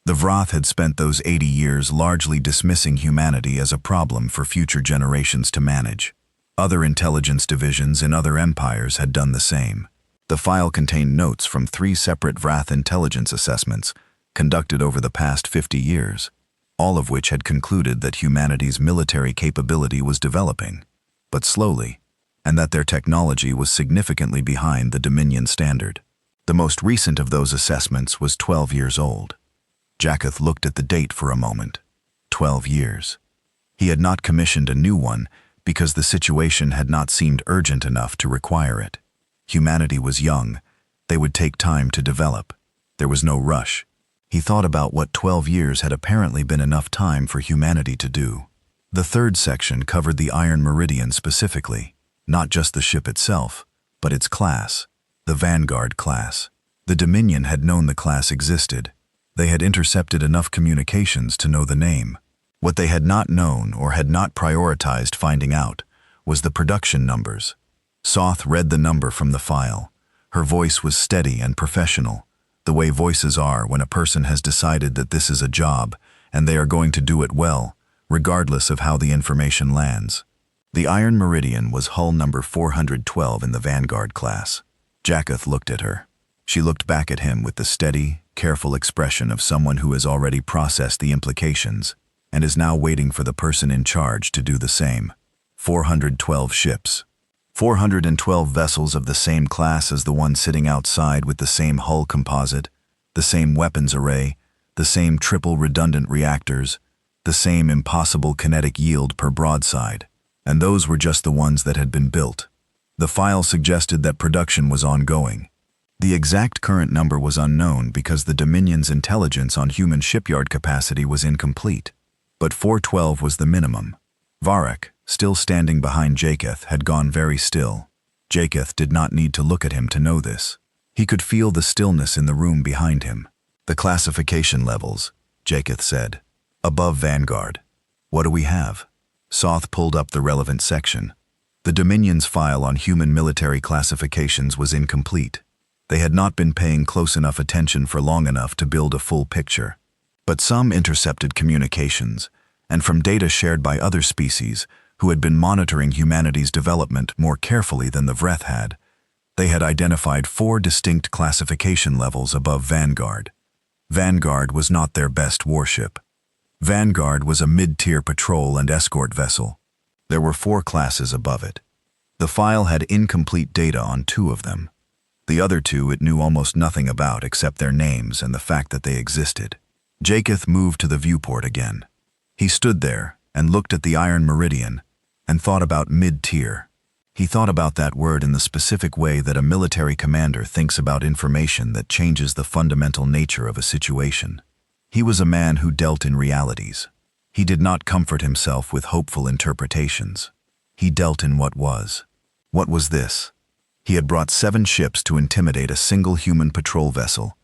The Vrath had spent those 80 years largely dismissing humanity as a problem for future generations to manage. Other intelligence divisions in other empires had done the same. The file contained notes from 3 separate Vrath intelligence assessments conducted over the past 50 years, all of which had concluded that humanity's military capability was developing, but slowly, and that their technology was significantly behind the Dominion standard. The most recent of those assessments was 12 years old. Jacketh looked at the date for a moment. 12 years. He had not commissioned a new one because the situation had not seemed urgent enough to require it. Humanity was young. They would take time to develop. There was no rush. He thought about what 12 years had apparently been enough time for humanity to do. The third section covered the Iron Meridian specifically, not just the ship itself, but its class, the Vanguard class. The Dominion had known the class existed. They had intercepted enough communications to know the name. What they had not known or had not prioritized finding out was the production numbers. Soth read the number from the file. Her voice was steady and professional, the way voices are when a person has decided that this is a job and they are going to do it well, regardless of how the information lands. The Iron Meridian was hull number 412 in the Vanguard class. Jacketh looked at her. She looked back at him with the steady, careful expression of someone who has already processed the implications and is now waiting for the person in charge to do the same. 412 ships. 412 vessels of the same class as the one sitting outside with the same hull composite, the same weapons array, the same triple redundant reactors, the same impossible kinetic yield per broadside. And those were just the ones that had been built. The file suggested that production was ongoing. The exact current number was unknown because the Dominion's intelligence on human shipyard capacity was incomplete. But 412 was the minimum. Varric, still standing behind Jacketh, had gone very still. Jacketh did not need to look at him to know this. He could feel the stillness in the room behind him. "The classification levels," Jacketh said. "Above Vanguard. What do we have?" Soth pulled up the relevant section. The Dominion's file on human military classifications was incomplete. They had not been paying close enough attention for long enough to build a full picture. But some intercepted communications, and from data shared by other species who had been monitoring humanity's development more carefully than the Vreth had, they had identified 4 distinct classification levels above Vanguard. Vanguard was not their best warship. Vanguard was a mid-tier patrol and escort vessel. There were 4 classes above it. The file had incomplete data on 2 of them. The other 2 it knew almost nothing about except their names and the fact that they existed. Jacketh moved to the viewport again. He stood there and looked at the Iron Meridian and thought about mid-tier. He thought about that word in the specific way that a military commander thinks about information that changes the fundamental nature of a situation. He was a man who dealt in realities. He did not comfort himself with hopeful interpretations. He dealt in what was. What was this? He had brought 7 ships to intimidate a single human patrol vessel,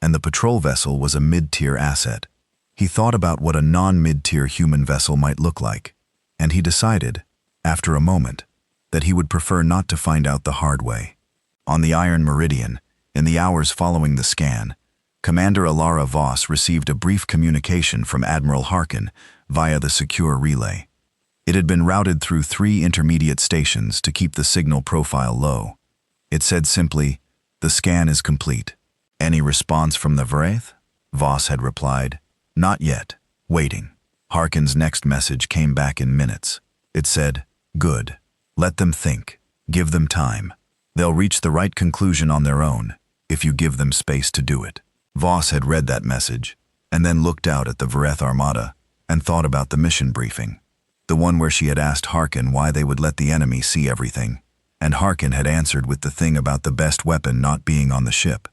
and the patrol vessel was a mid-tier asset. He thought about what a non-mid-tier human vessel might look like, and he decided, after a moment, that he would prefer not to find out the hard way. On the Iron Meridian, in the hours following the scan, Commander Alara Voss received a brief communication from Admiral Harkin via the secure relay. It had been routed through 3 intermediate stations to keep the signal profile low. It said simply, "The scan is complete." "Any response from the Vrath?" Voss had replied. "Not yet. Waiting." Harkin's next message came back in minutes. It said, "Good. Let them think. Give them time. They'll reach the right conclusion on their own, if you give them space to do it." Voss had read that message, and then looked out at the Vreth Armada and thought about the mission briefing. The one where she had asked Harkin why they would let the enemy see everything, and Harkin had answered with the thing about the best weapon not being on the ship.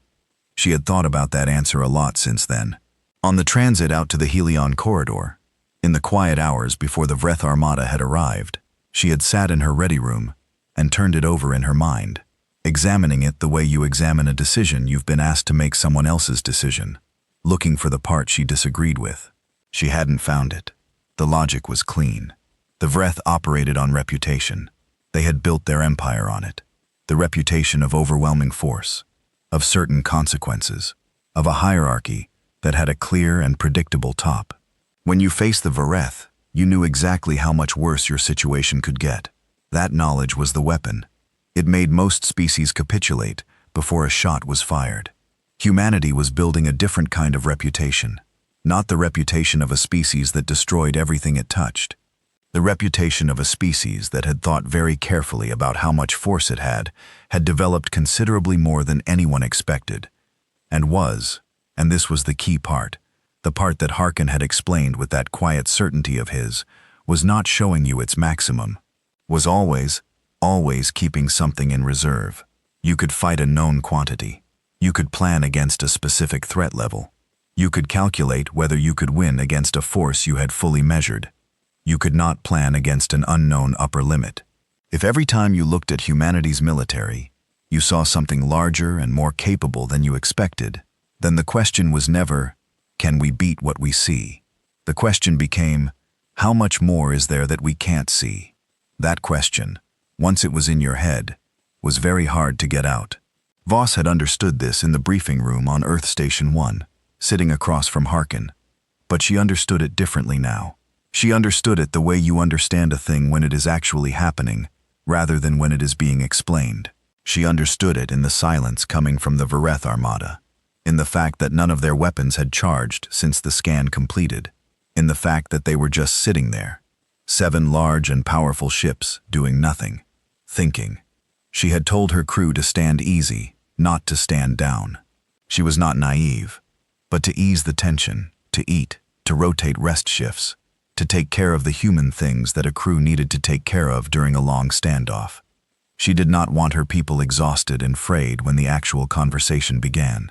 She had thought about that answer a lot since then. On the transit out to the Helion corridor, in the quiet hours before the Vreth Armada had arrived, she had sat in her ready room and turned it over in her mind, examining it the way you examine a decision you've been asked to make someone else's decision, looking for the part she disagreed with. She hadn't found it. The logic was clean. The Vreth operated on reputation. They had built their empire on it. The reputation of overwhelming force, of certain consequences, of a hierarchy that had a clear and predictable top. When you faced the Vreth, you knew exactly how much worse your situation could get. That knowledge was the weapon. It made most species capitulate before a shot was fired. Humanity was building a different kind of reputation, not the reputation of a species that destroyed everything it touched. The reputation of a species that had thought very carefully about how much force it had developed considerably more than anyone expected, and this was the key part, the part that Harkin had explained with that quiet certainty of his, was not showing you its maximum, was always keeping something in reserve. You could fight a known quantity. You could plan against a specific threat level. You could calculate whether you could win against a force you had fully measured. You could not plan against an unknown upper limit. If every time you looked at humanity's military, you saw something larger and more capable than you expected, then the question was never, can we beat what we see? The question became, how much more is there that we can't see? That question, once it was in your head, was very hard to get out. Voss had understood this in the briefing room on Earth Station 1, sitting across from Harkin, but she understood it differently now. She understood it the way you understand a thing when it is actually happening, rather than when it is being explained. She understood it in the silence coming from the Vreth Armada, in the fact that none of their weapons had charged since the scan completed, in the fact that they were just sitting there, 7 large and powerful ships doing nothing, thinking. She had told her crew to stand easy, not to stand down. She was not naive, but to ease the tension, to eat, to rotate rest shifts, to take care of the human things that a crew needed to take care of during a long standoff. She did not want her people exhausted and frayed when the actual conversation began,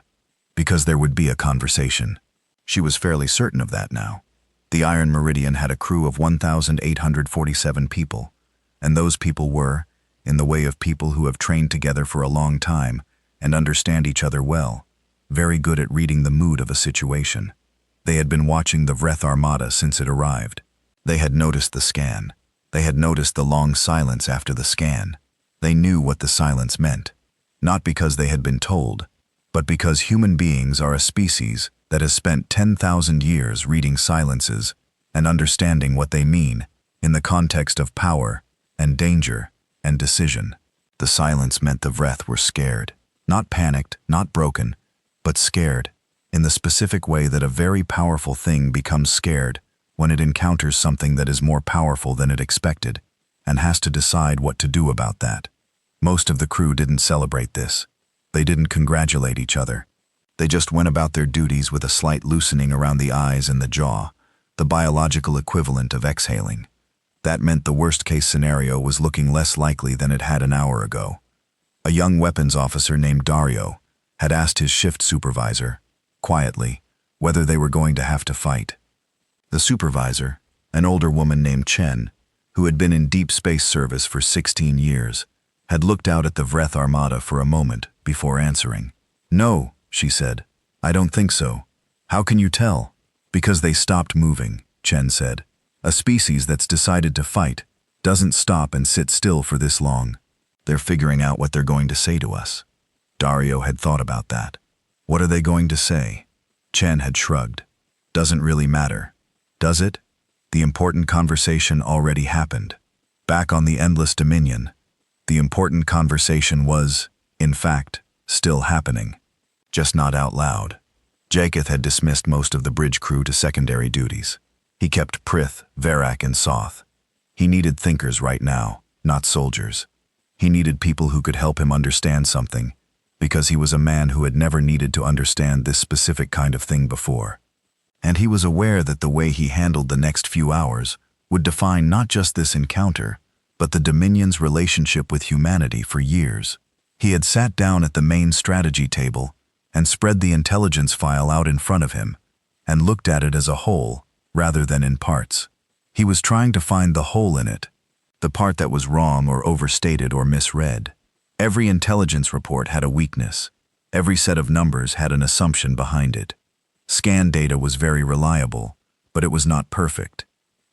because there would be a conversation. She was fairly certain of that now. The Iron Meridian had a crew of 1,847 people, and those people were, in the way of people who have trained together for a long time and understand each other well, very good at reading the mood of a situation. They had been watching the Vreth Armada since it arrived. They had noticed the scan. They had noticed the long silence after the scan. They knew what the silence meant, not because they had been told, but because human beings are a species that has spent 10,000 years reading silences and understanding what they mean in the context of power and danger and decision. The silence meant the Vreth were scared, not panicked, not broken, but scared, in the specific way that a very powerful thing becomes scared when it encounters something that is more powerful than it expected and has to decide what to do about that. Most of the crew didn't celebrate this. They didn't congratulate each other. They just went about their duties with a slight loosening around the eyes and the jaw, the biological equivalent of exhaling. That meant the worst-case scenario was looking less likely than it had an hour ago. A young weapons officer named Dario had asked his shift supervisor, quietly, whether they were going to have to fight. The supervisor, an older woman named Chen, who had been in deep space service for 16 years, had looked out at the Vreth Armada for a moment before answering. "No," she said. "I don't think so." "How can you tell?" "Because they stopped moving," Chen said. "A species that's decided to fight doesn't stop and sit still for this long. They're figuring out what they're going to say to us." Dario had thought about that. What are they going to say? Chen had shrugged. Doesn't really matter. Does it? The important conversation already happened. Back on the Endless Dominion, the important conversation was, in fact, still happening. Just not out loud. Jacoth had dismissed most of the bridge crew to secondary duties. He kept Prith, Verak, and Soth. He needed thinkers right now, not soldiers. He needed people who could help him understand something, because he was a man who had never needed to understand this specific kind of thing before. And he was aware that the way he handled the next few hours would define not just this encounter, but the Dominion's relationship with humanity for years. He had sat down at the main strategy table and spread the intelligence file out in front of him, and looked at it as a whole, rather than in parts. He was trying to find the hole in it, the part that was wrong or overstated or misread. Every intelligence report had a weakness. Every set of numbers had an assumption behind it. Scan data was very reliable, but it was not perfect.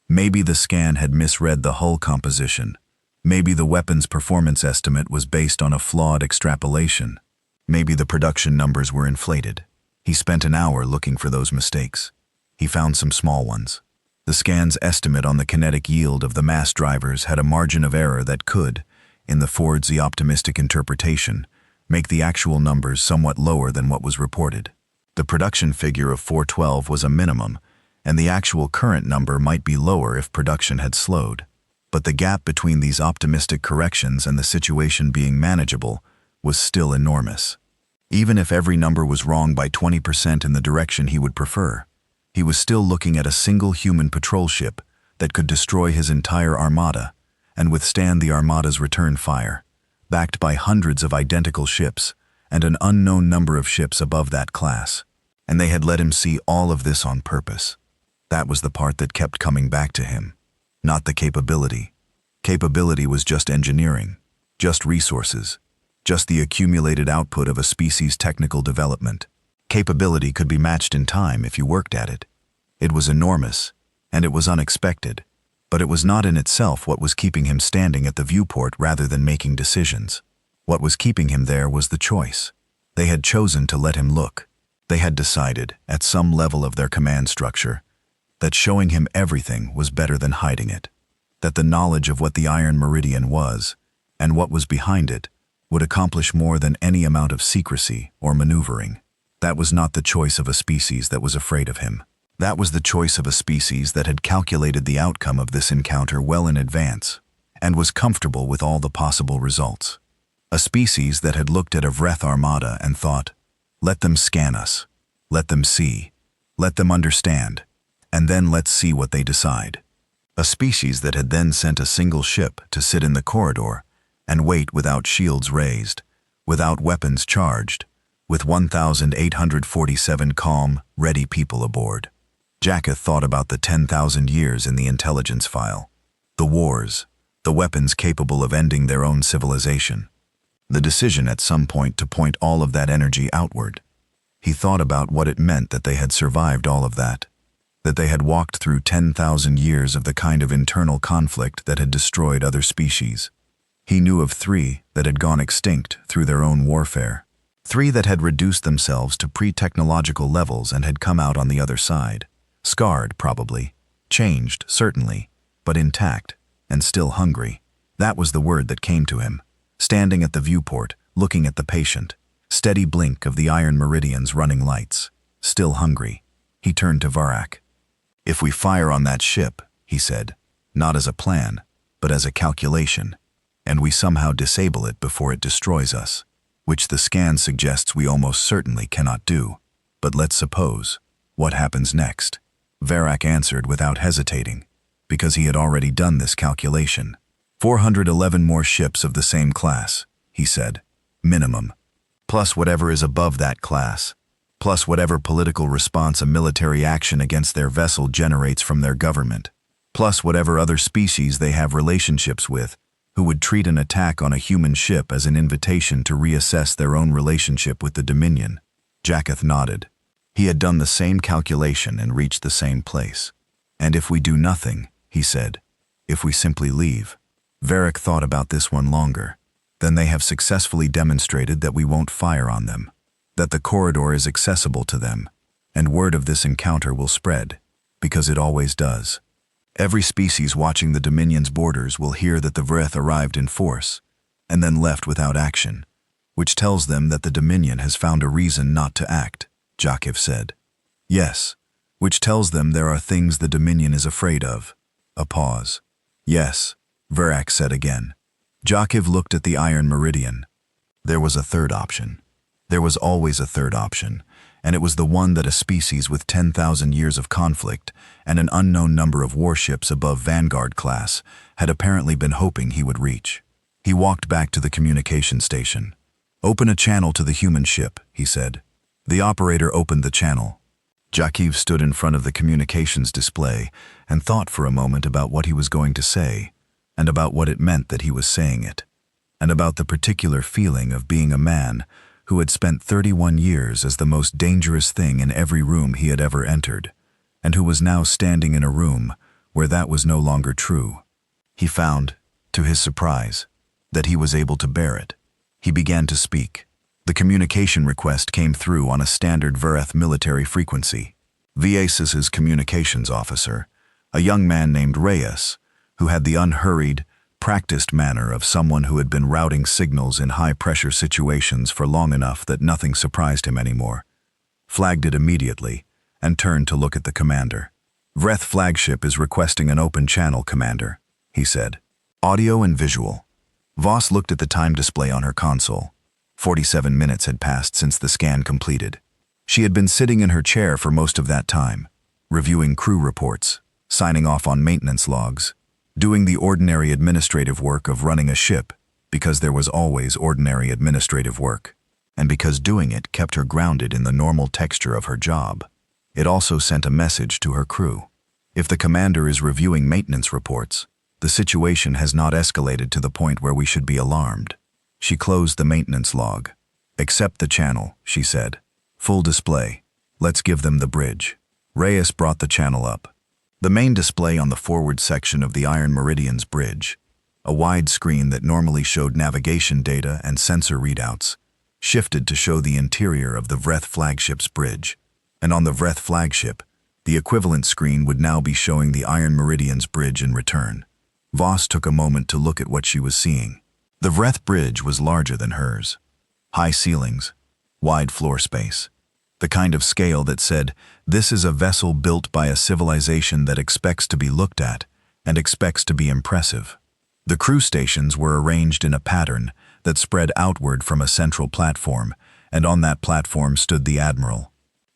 Maybe the scan had misread the hull composition. Maybe the weapon's performance estimate was based on a flawed extrapolation. Maybe the production numbers were inflated. He spent an hour looking for those mistakes. He found some small ones. The scan's estimate on the kinetic yield of the mass drivers had a margin of error that could, in the Ford's optimistic interpretation, make the actual numbers somewhat lower than what was reported. The production figure of 412 was a minimum, and the actual current number might be lower if production had slowed. But the gap between these optimistic corrections and the situation being manageable was still enormous. Even if every number was wrong by 20% in the direction he would prefer, he was still looking at a single human patrol ship that could destroy his entire armada and withstand the armada's return fire, backed by hundreds of identical ships and an unknown number of ships above that class. And they had let him see all of this on purpose. That was the part that kept coming back to him. Not the capability. Capability was just engineering, just resources, just the accumulated output of a species' technical development. Capability could be matched in time if you worked at it. It was enormous, and it was unexpected, but it was not in itself what was keeping him standing at the viewport rather than making decisions. What was keeping him there was the choice. They had chosen to let him look. They had decided, at some level of their command structure, that showing him everything was better than hiding it, that the knowledge of what the Iron Meridian was, and what was behind it, would accomplish more than any amount of secrecy or maneuvering. That was not the choice of a species that was afraid of him. That was the choice of a species that had calculated the outcome of this encounter well in advance, and was comfortable with all the possible results. A species that had looked at a Vreth armada and thought, let them scan us, let them see, let them understand, and then let's see what they decide. A species that had then sent a single ship to sit in the corridor and wait without shields raised, without weapons charged, with 1,847 calm, ready people aboard. Jacketh thought about the 10,000 years in the intelligence file, the wars, the weapons capable of ending their own civilization, the decision at some point to point all of that energy outward. He thought about what it meant that they had survived all of that they had walked through 10,000 years of the kind of internal conflict that had destroyed other species. He knew of 3 that had gone extinct through their own warfare, 3 that had reduced themselves to pre-technological levels and had come out on the other side, scarred probably, changed certainly, but intact and still hungry. That was the word that came to him, standing at the viewport, looking at the patient, steady blink of the Iron Meridian's running lights, still hungry. He turned to Varak. If we fire on that ship, he said, not as a plan, but as a calculation, and we somehow disable it before it destroys us, which the scan suggests we almost certainly cannot do. But let's suppose, what happens next? Varak answered without hesitating, because he had already done this calculation. 411 more ships of the same class, he said, minimum, plus whatever is above that class, plus whatever political response a military action against their vessel generates from their government, plus whatever other species they have relationships with, who would treat an attack on a human ship as an invitation to reassess their own relationship with the Dominion. Jacketh nodded. He had done the same calculation and reached the same place. And if we do nothing, he said, if we simply leave. Varak thought about this one longer. Then they have successfully demonstrated that we won't fire on them, that the corridor is accessible to them, and word of this encounter will spread, because it always does. Every species watching the Dominion's borders will hear that the Vreth arrived in force, and then left without action, which tells them that the Dominion has found a reason not to act, Jacketh said. Yes, which tells them there are things the Dominion is afraid of. A pause. Yes, Varak said again. Jacketh looked at the Iron Meridian. There was a third option. There was always a third option, and it was the one that a species with 10,000 years of conflict and an unknown number of warships above Vanguard class had apparently been hoping he would reach. He walked back to the communication station. Open a channel to the human ship, he said. The operator opened the channel. Jakiv stood in front of the communications display and thought for a moment about what he was going to say, and about what it meant that he was saying it, and about the particular feeling of being a man who had spent 31 years as the most dangerous thing in every room he had ever entered, and who was now standing in a room where that was no longer true. He found, to his surprise, that he was able to bear it. He began to speak. The communication request came through on a standard Vereth military frequency. VASIS's communications officer, a young man named Reyes, who had the unhurried, practiced manner of someone who had been routing signals in high-pressure situations for long enough that nothing surprised him anymore, flagged it immediately and turned to look at the commander. "Vreth flagship is requesting an open channel, Commander," he said. "Audio and visual." Voss looked at the time display on her console. 47 minutes had passed since the scan completed. She had been sitting in her chair for most of that time, reviewing crew reports, signing off on maintenance logs, doing the ordinary administrative work of running a ship, because there was always ordinary administrative work, and because doing it kept her grounded in the normal texture of her job. It also sent a message to her crew. If the commander is reviewing maintenance reports, the situation has not escalated to the point where we should be alarmed. She closed the maintenance log. "Accept the channel," she said. "Full display. Let's give them the bridge." Reyes brought the channel up. The main display on the forward section of the Iron Meridian's bridge, a wide screen that normally showed navigation data and sensor readouts, shifted to show the interior of the Vreth flagship's bridge. And on the Vreth flagship, the equivalent screen would now be showing the Iron Meridian's bridge in return. Voss took a moment to look at what she was seeing. The Vreth bridge was larger than hers. High ceilings, wide floor space. The kind of scale that said, this is a vessel built by a civilization that expects to be looked at and expects to be impressive. The crew stations were arranged in a pattern that spread outward from a central platform, and on that platform stood the admiral.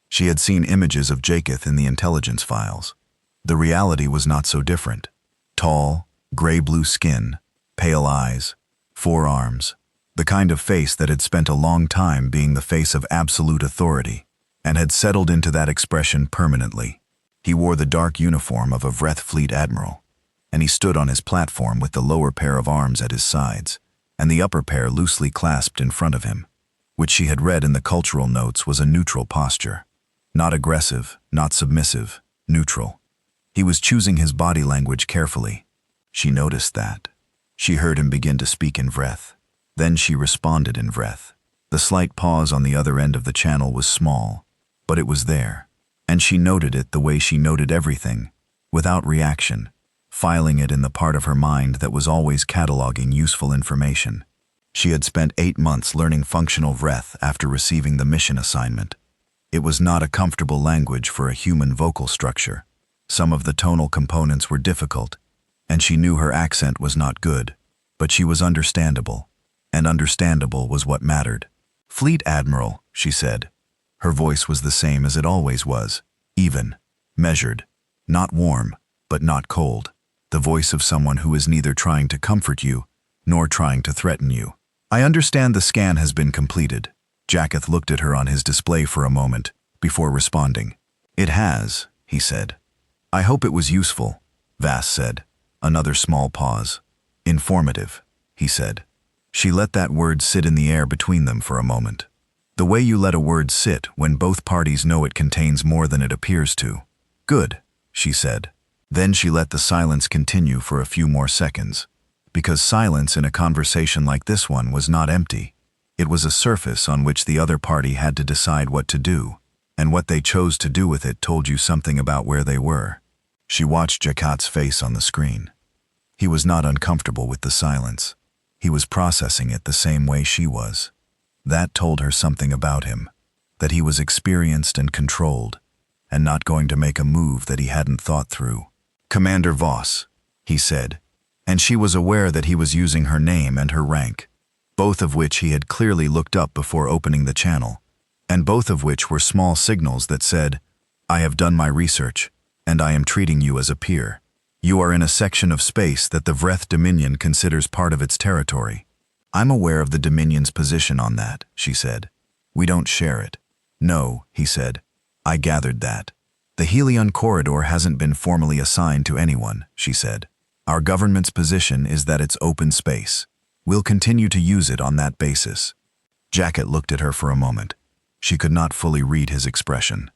She had seen images of Jacoth in the intelligence files. The reality was not so different. Tall, gray-blue skin, pale eyes, 4 arms, the kind of face that had spent a long time being the face of absolute authority, and had settled into that expression permanently. He wore the dark uniform of a Vreth fleet admiral, and he stood on his platform with the lower pair of arms at his sides, and the upper pair loosely clasped in front of him, which she had read in the cultural notes was a neutral posture. Not aggressive, not submissive, neutral. He was choosing his body language carefully. She noticed that. She heard him begin to speak in Vreth. Then she responded in Vreth. The slight pause on the other end of the channel was small, but it was there, and she noted it the way she noted everything, without reaction, filing it in the part of her mind that was always cataloging useful information. She had spent 8 months learning functional Vreth after receiving the mission assignment. It was not a comfortable language for a human vocal structure. Some of the tonal components were difficult, and she knew her accent was not good, but she was understandable, and understandable was what mattered. "Fleet Admiral," she said. Her voice was the same as it always was, even, measured, not warm, but not cold. The voice of someone who is neither trying to comfort you, nor trying to threaten you. "I understand the scan has been completed." Jacoth looked at her on his display for a moment, before responding. "It has," he said. "I hope it was useful," Vass said. Another small pause. "Informative," he said. She let that word sit in the air between them for a moment. The way you let a word sit when both parties know it contains more than it appears to. "Good," she said. Then she let the silence continue for a few more seconds, because silence in a conversation like this one was not empty. It was a surface on which the other party had to decide what to do, and what they chose to do with it told you something about where they were. She watched Jakat's face on the screen. He was not uncomfortable with the silence. He was processing it the same way she was. That told her something about him, that he was experienced and controlled, and not going to make a move that he hadn't thought through. "Commander Voss," he said, and she was aware that he was using her name and her rank, both of which he had clearly looked up before opening the channel, and both of which were small signals that said, "I have done my research, and I am treating you as a peer. You are in a section of space that the Vreth Dominion considers part of its territory. I'm aware of the Dominion's position on that," she said. "We don't share it. No, he said. I gathered that. The Helion corridor hasn't been formally assigned to anyone, she said. Our government's position is that it's open space. We'll continue to use it on that basis. Jacket looked at her for a moment. She could not fully read his expression.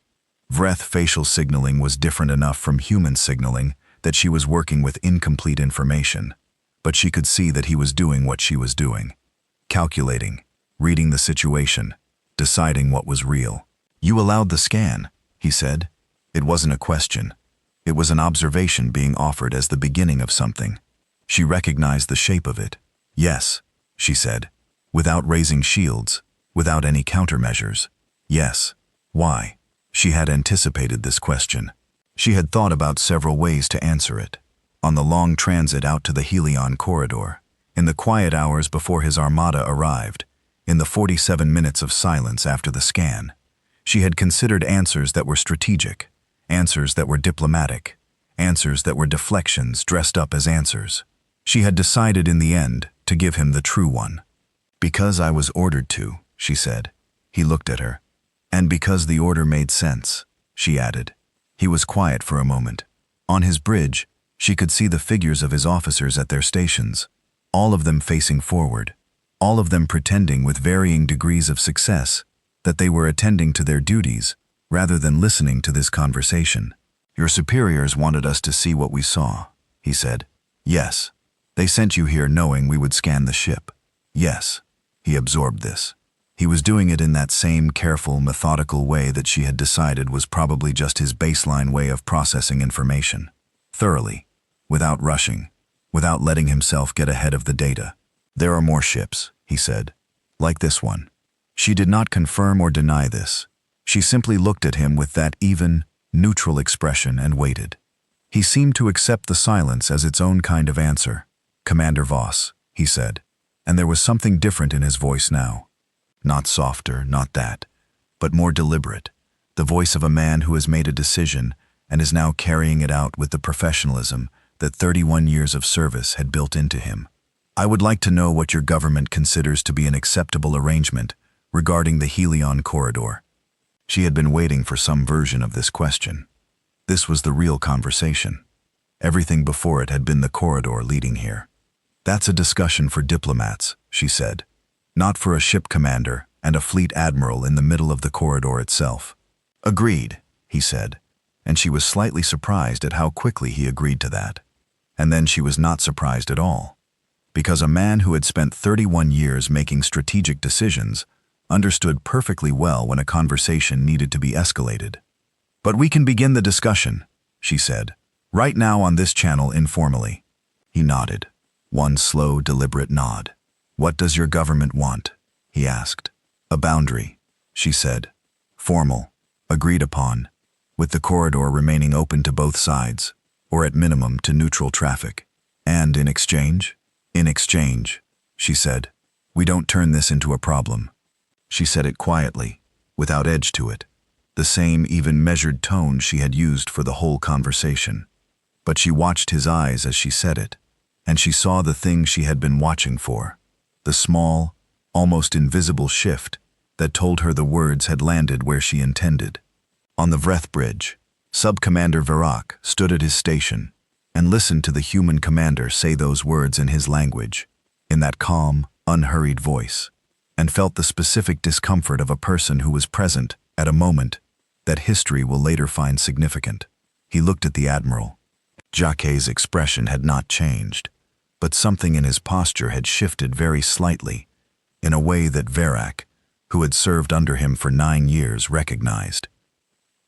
Vreth facial signaling was different enough from human signaling that she was working with incomplete information. But she could see that he was doing what she was doing. Calculating, reading the situation, deciding what was real. You allowed the scan, he said. It wasn't a question. It was an observation being offered as the beginning of something. She recognized the shape of it. Yes, she said, without raising shields, without any countermeasures. Yes. Why? She had anticipated this question. She had thought about several ways to answer it. On the long transit out to the Helion corridor, in the quiet hours before his armada arrived, in the 47 minutes of silence after the scan, she had considered answers that were strategic, answers that were diplomatic, answers that were deflections dressed up as answers. She had decided in the end to give him the true one. Because I was ordered to, she said. He looked at her. And because the order made sense, she added. He was quiet for a moment. On his bridge, she could see the figures of his officers at their stations, all of them facing forward, all of them pretending with varying degrees of success that they were attending to their duties rather than listening to this conversation. Your superiors wanted us to see what we saw, he said. Yes. They sent you here knowing we would scan the ship. Yes. He absorbed this. He was doing it in that same careful, methodical way that she had decided was probably just his baseline way of processing information. Thoroughly, without rushing, without letting himself get ahead of the data. There are more ships, he said, like this one. She did not confirm or deny this. She simply looked at him with that even, neutral expression and waited. He seemed to accept the silence as its own kind of answer. Commander Voss, he said, and there was something different in his voice now. Not softer, not that, but more deliberate. The voice of a man who has made a decision and is now carrying it out with the professionalism that 31 years of service had built into him. I would like to know what your government considers to be an acceptable arrangement regarding the Helion corridor. She had been waiting for some version of this question. This was the real conversation. Everything before it had been the corridor leading here. That's a discussion for diplomats, she said. Not for a ship commander and a fleet admiral in the middle of the corridor itself. Agreed, he said, and she was slightly surprised at how quickly he agreed to that. And then she was not surprised at all, because a man who had spent 31 years making strategic decisions understood perfectly well when a conversation needed to be escalated. But we can begin the discussion, she said, right now on this channel informally. He nodded, one slow, deliberate nod. What does your government want? He asked. A boundary, she said. Formal, agreed upon, with the corridor remaining open to both sides, or at minimum to neutral traffic. And in exchange? In exchange, she said. We don't turn this into a problem. She said it quietly, without edge to it, the same even measured tone she had used for the whole conversation. But she watched his eyes as she said it, and she saw the thing she had been watching for. The small, almost invisible shift that told her the words had landed where she intended. On the Vreth bridge, Sub-Commander Verak stood at his station and listened to the human commander say those words in his language, in that calm, unhurried voice, and felt the specific discomfort of a person who was present at a moment that history will later find significant. He looked at the Admiral. Jacquet's expression had not changed, but something in his posture had shifted very slightly, in a way that Verak, who had served under him for 9 years, recognized.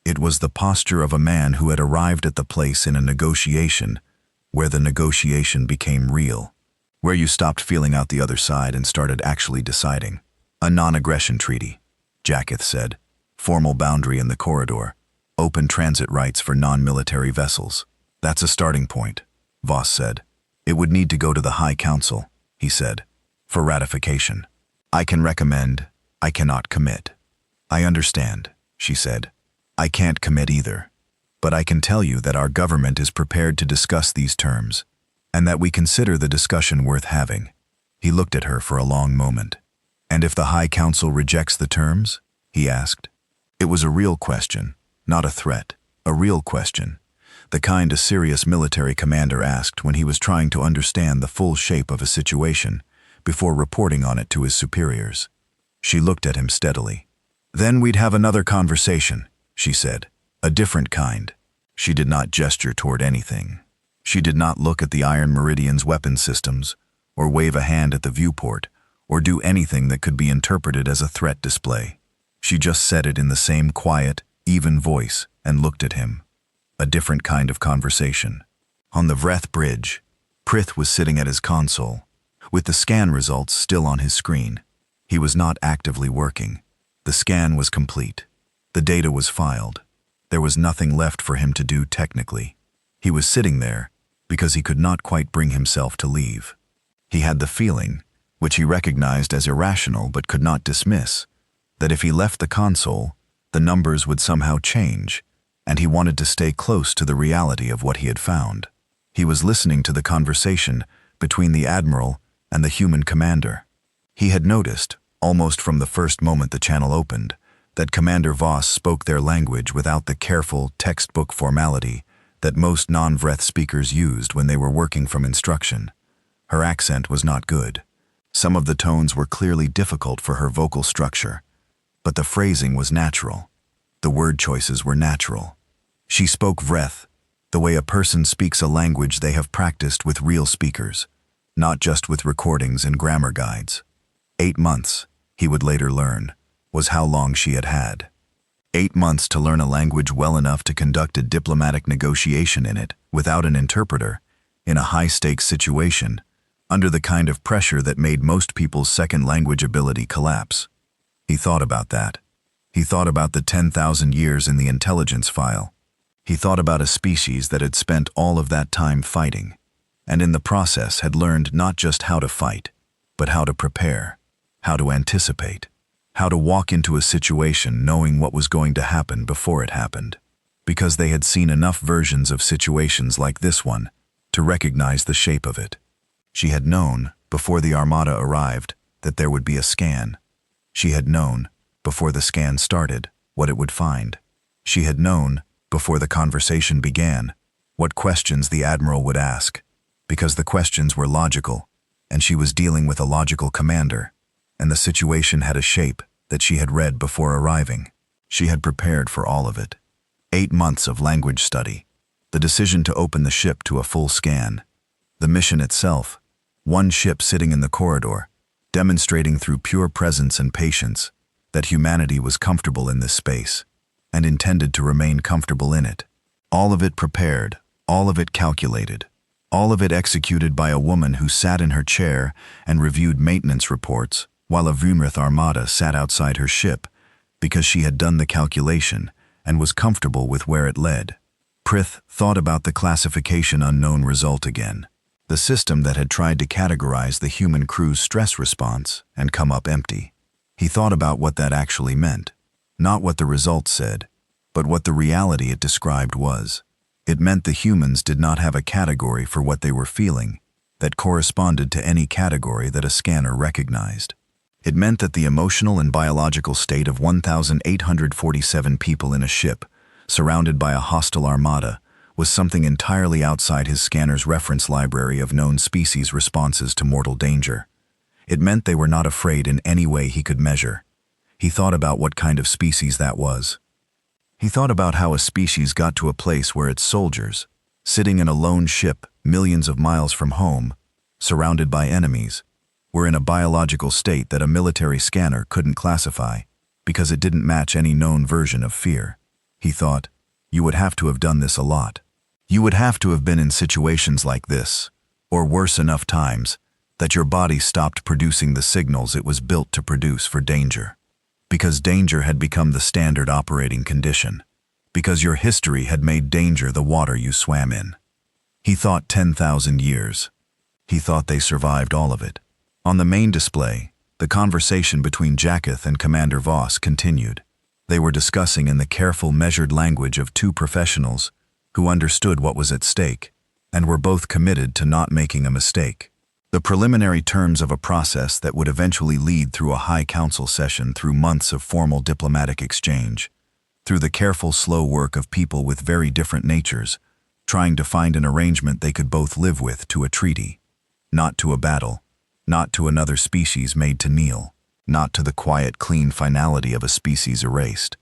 It was the posture of a man who had arrived at the place in a negotiation where the negotiation became real, where you stopped feeling out the other side and started actually deciding. A non-aggression treaty, Jacketh said. Formal boundary in the corridor. Open transit rights for non-military vessels. That's a starting point, Voss said. It would need to go to the High Council, he said, for ratification. I can recommend, I cannot commit. I understand, she said. I can't commit either. But I can tell you that our government is prepared to discuss these terms, and that we consider the discussion worth having. He looked at her for a long moment. And if the High Council rejects the terms? He asked. It was a real question, not a threat, a real question, the kind a serious military commander asked when he was trying to understand the full shape of a situation before reporting on it to his superiors. She looked at him steadily. "Then we'd have another conversation," she said, "a different kind." She did not gesture toward anything. She did not look at the Iron Meridian's weapon systems, or wave a hand at the viewport, or do anything that could be interpreted as a threat display. She just said it in the same quiet, even voice and looked at him. A different kind of conversation. On the Vreth bridge, Prith was sitting at his console, with the scan results still on his screen. He was not actively working. The scan was complete. The data was filed. There was nothing left for him to do technically. He was sitting there because he could not quite bring himself to leave. He had the feeling, which he recognized as irrational but could not dismiss, that if he left the console, the numbers would somehow change, and he wanted to stay close to the reality of what he had found. He was listening to the conversation between the Admiral and the human commander. He had noticed, almost from the first moment the channel opened, that Commander Voss spoke their language without the careful, textbook formality that most non-Vreth speakers used when they were working from instruction. Her accent was not good. Some of the tones were clearly difficult for her vocal structure, but the phrasing was natural. The word choices were natural. She spoke Vreth, the way a person speaks a language they have practiced with real speakers, not just with recordings and grammar guides. 8 months, he would later learn, was how long she had had. 8 months to learn a language well enough to conduct a diplomatic negotiation in it, without an interpreter, in a high-stakes situation, under the kind of pressure that made most people's second language ability collapse. He thought about that. He thought about the 10,000 years in the intelligence file. He thought about a species that had spent all of that time fighting, and in the process had learned not just how to fight, but how to prepare, how to anticipate, how to walk into a situation knowing what was going to happen before it happened, because they had seen enough versions of situations like this one to recognize the shape of it. She had known, before the Armada arrived, that there would be a scan. She had known, before the scan started, what it would find. She had known, before the conversation began, what questions the Admiral would ask, because the questions were logical, and she was dealing with a logical commander, and the situation had a shape that she had read before arriving. She had prepared for all of it. 8 months of language study, the decision to open the ship to a full scan, the mission itself, one ship sitting in the corridor, demonstrating through pure presence and patience that humanity was comfortable in this space and intended to remain comfortable in it. All of it prepared, all of it calculated, all of it executed by a woman who sat in her chair and reviewed maintenance reports while a Vunrith armada sat outside her ship because she had done the calculation and was comfortable with where it led. Prith thought about the classification unknown result again, the system that had tried to categorize the human crew's stress response and come up empty. He thought about what that actually meant, not what the results said, but what the reality it described was. It meant the humans did not have a category for what they were feeling that corresponded to any category that a scanner recognized. It meant that the emotional and biological state of 1,847 people in a ship, surrounded by a hostile armada, was something entirely outside his scanner's reference library of known species responses to mortal danger. It meant they were not afraid in any way he could measure. He thought about what kind of species that was. He thought about how a species got to a place where its soldiers, sitting in a lone ship millions of miles from home, surrounded by enemies, were in a biological state that a military scanner couldn't classify because it didn't match any known version of fear. He thought, you would have to have done this a lot. You would have to have been in situations like this, or worse enough times, that your body stopped producing the signals it was built to produce for danger. Because danger had become the standard operating condition. Because your history had made danger the water you swam in. He thought 10,000 years. He thought they survived all of it. On the main display, the conversation between Jacketh and Commander Voss continued. They were discussing in the careful, measured language of two professionals who understood what was at stake and were both committed to not making a mistake. The preliminary terms of a process that would eventually lead through a high council session through months of formal diplomatic exchange, through the careful, slow work of people with very different natures, trying to find an arrangement they could both live with, to a treaty. Not to a battle, not to another species made to kneel, not to the quiet, clean finality of a species erased,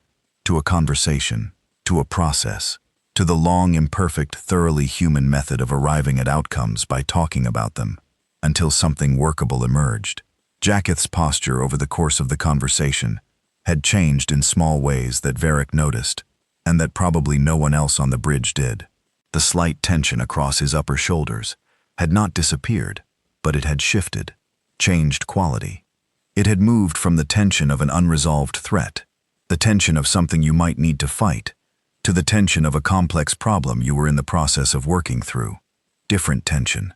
to a conversation, to a process, to the long, imperfect, thoroughly human method of arriving at outcomes by talking about them, until something workable emerged. Jacketh's posture over the course of the conversation had changed in small ways that Varric noticed, and that probably no one else on the bridge did. The slight tension across his upper shoulders had not disappeared, but it had shifted, changed quality. It had moved from the tension of an unresolved threat, the tension of something you might need to fight, to the tension of a complex problem you were in the process of working through. Different tension.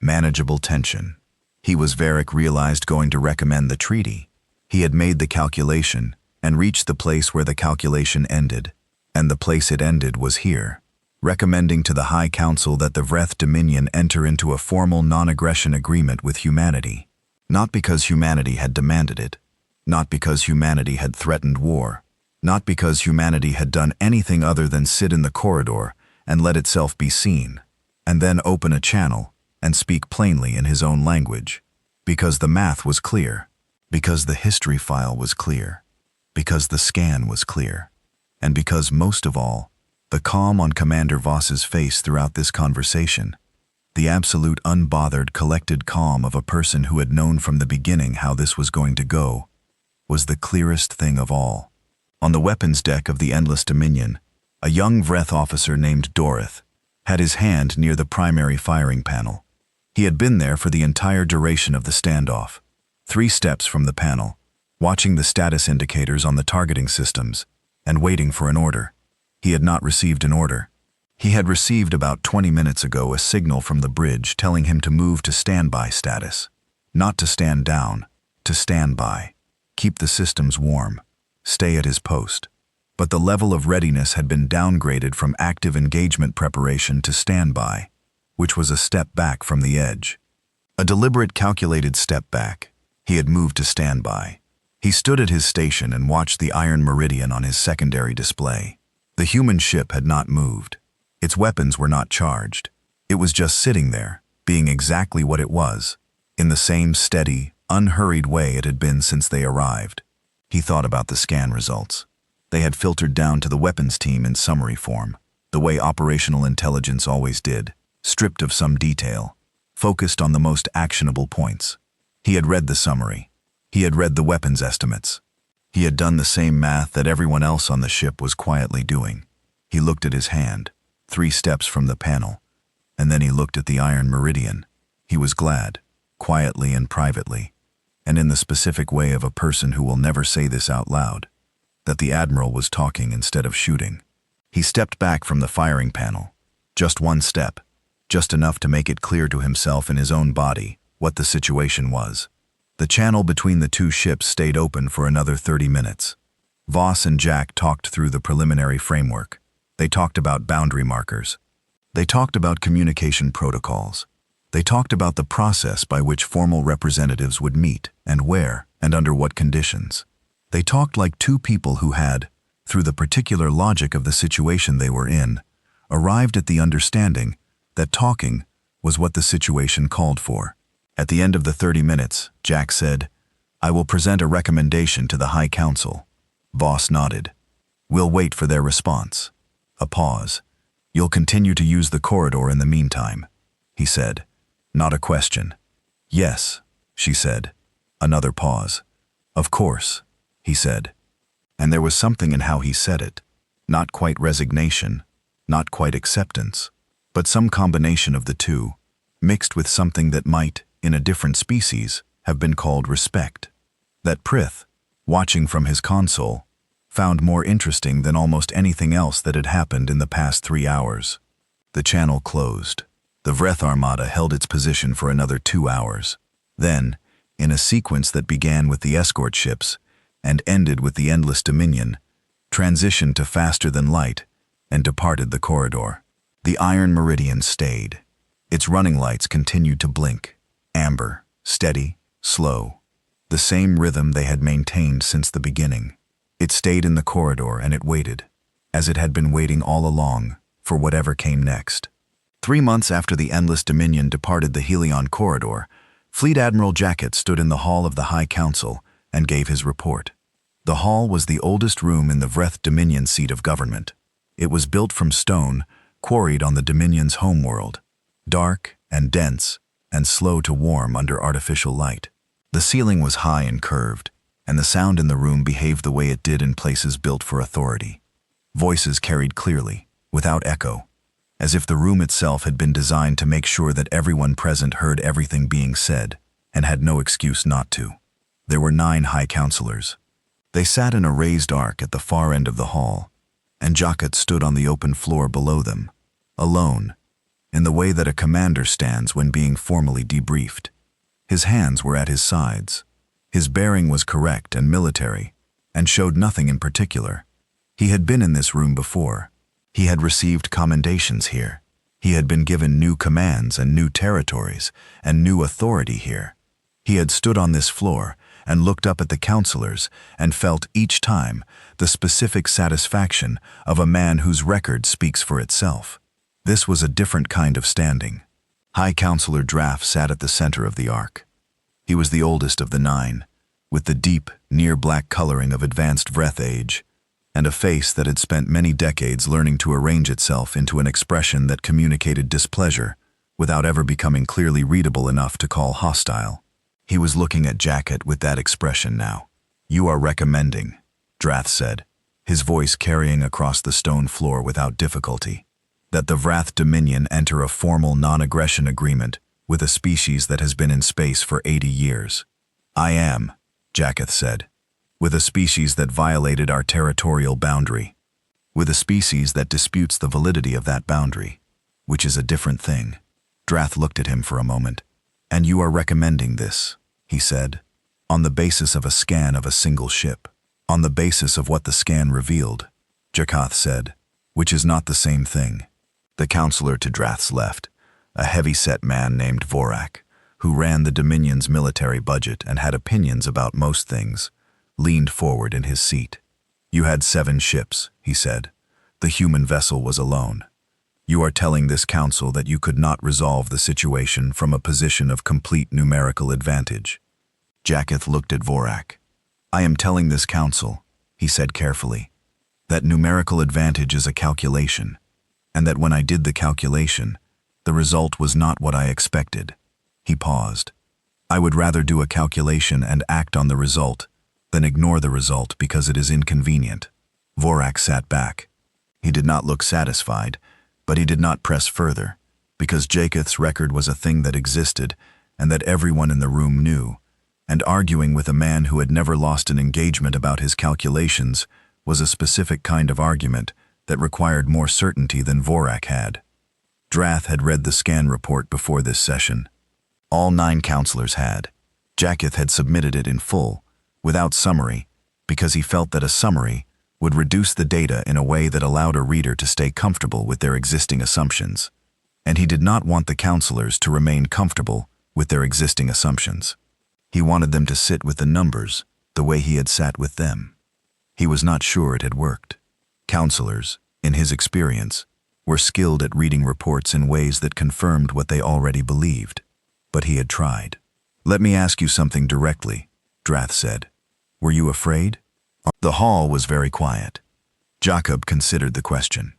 Manageable tension. He was, Varric realized, going to recommend the treaty. He had made the calculation and reached the place where the calculation ended, and the place it ended was here, recommending to the High Council that the Vreth Dominion enter into a formal non-aggression agreement with humanity. Not because humanity had demanded it, not because humanity had threatened war, not because humanity had done anything other than sit in the corridor and let itself be seen, and then open a channel and speak plainly in his own language, because the math was clear, because the history file was clear, because the scan was clear, and because, most of all, the calm on Commander Voss's face throughout this conversation, the absolute unbothered, collected calm of a person who had known from the beginning how this was going to go, was the clearest thing of all. On the weapons deck of the Endless Dominion, a young Vreth officer named Dorith had his hand near the primary firing panel. He had been there for the entire duration of the standoff, 3 steps from the panel, watching the status indicators on the targeting systems and waiting for an order. He had not received an order. He had received about 20 minutes ago a signal from the bridge telling him to move to standby status. Not to stand down, to stand by. Keep the systems warm. Stay at his post. But the level of readiness had been downgraded from active engagement preparation to standby, which was a step back from the edge. A deliberate, calculated step back. He had moved to standby. He stood at his station and watched the iron meridian on his secondary display. The human ship had not moved. Its weapons were not charged. It was just sitting there, being exactly what it was, in the same steady, unhurried way it had been since they arrived. He thought about the scan results. They had filtered down to the weapons team in summary form, the way operational intelligence always did, stripped of some detail, focused on the most actionable points. He had read the summary. He had read the weapons estimates. He had done the same math that everyone else on the ship was quietly doing. He looked at his hand, 3 steps from the panel, and then he looked at the iron meridian. He was glad, quietly and privately, and in the specific way of a person who will never say this out loud, that the Admiral was talking instead of shooting. He stepped back from the firing panel, just 1 step, just enough to make it clear to himself in his own body what the situation was. The channel between the 2 ships stayed open for another 30 minutes. Voss and Jack talked through the preliminary framework. They talked about boundary markers. They talked about communication protocols. They talked about the process by which formal representatives would meet, and where, and under what conditions. They talked like 2 people who had, through the particular logic of the situation they were in, arrived at the understanding that talking was what the situation called for. At the end of the 30 minutes, Jack said, "I will present a recommendation to the High Council." Voss nodded. "We'll wait for their response." A pause. "You'll continue to use the corridor in the meantime," he said. Not a question. "Yes," she said. Another pause. "Of course," he said. And there was something in how he said it. Not quite resignation, not quite acceptance, but some combination of the two, mixed with something that might, in a different species, have been called respect. That Prith, watching from his console, found more interesting than almost anything else that had happened in the past 3 hours. The channel closed. The Vreth Armada held its position for another 2 hours. Then, in a sequence that began with the escort ships and ended with the Endless Dominion, transitioned to faster than light and departed the corridor. The iron meridian stayed. Its running lights continued to blink, amber, steady, slow, the same rhythm they had maintained since the beginning. It stayed in the corridor and it waited, as it had been waiting all along, for whatever came next. 3 months after the Endless Dominion departed the Helion corridor, Fleet Admiral Jacket stood in the hall of the High Council and gave his report. The hall was the oldest room in the Vreth Dominion seat of government. It was built from stone, quarried on the Dominion's homeworld, dark and dense and slow to warm under artificial light. The ceiling was high and curved, and the sound in the room behaved the way it did in places built for authority. Voices carried clearly, without echo, as if the room itself had been designed to make sure that everyone present heard everything being said and had no excuse not to. There were 9 High Counselors. They sat in a raised arc at the far end of the hall, and Jacket stood on the open floor below them, alone, in the way that a commander stands when being formally debriefed. His hands were at his sides. His bearing was correct and military, and showed nothing in particular. He had been in this room before. He had received commendations here. He had been given new commands and new territories and new authority here. He had stood on this floor and looked up at the counselors and felt each time the specific satisfaction of a man whose record speaks for itself. This was a different kind of standing. High Counselor Draff sat at the center of the arc. He was the oldest of the 9, with the deep, near-black coloring of advanced Vreth age, and a face that had spent many decades learning to arrange itself into an expression that communicated displeasure without ever becoming clearly readable enough to call hostile. He was looking at Jacket with that expression now. "You are recommending," Drath said, his voice carrying across the stone floor without difficulty, "that the Vrath Dominion enter a formal non-aggression agreement with a species that has been in space for 80 years. "I am," Jacket said, "with a species that violated our territorial boundary, with a species that disputes the validity of that boundary, which is a different thing." Drath looked at him for a moment. "And you are recommending this," he said, "on the basis of a scan of a single ship, on the basis of what the scan revealed," Jakath said, "which is not the same thing." The counselor to Drath's left, a heavy-set man named Vorak, who ran the Dominion's military budget and had opinions about most things, leaned forward in his seat. "You had 7 ships," he said. "The human vessel was alone. You are telling this council that you could not resolve the situation from a position of complete numerical advantage." Jacketh looked at Vorak. "I am telling this council," he said carefully, "that numerical advantage is a calculation, and that when I did the calculation, the result was not what I expected." He paused. "I would rather do a calculation and act on the result than ignore the result because it is inconvenient." Vorak sat back. He did not look satisfied, but he did not press further, because Jaketh's record was a thing that existed and that everyone in the room knew, and arguing with a man who had never lost an engagement about his calculations was a specific kind of argument that required more certainty than Vorak had. Drath had read the scan report before this session. All 9 counselors had. Jacketh had submitted it in full, without summary, because he felt that a summary would reduce the data in a way that allowed a reader to stay comfortable with their existing assumptions. And he did not want the counselors to remain comfortable with their existing assumptions. He wanted them to sit with the numbers the way he had sat with them. He was not sure it had worked. Counselors, in his experience, were skilled at reading reports in ways that confirmed what they already believed. But he had tried. "Let me ask you something directly," Drath said. "Were you afraid?" The hall was very quiet. Jacob considered the question.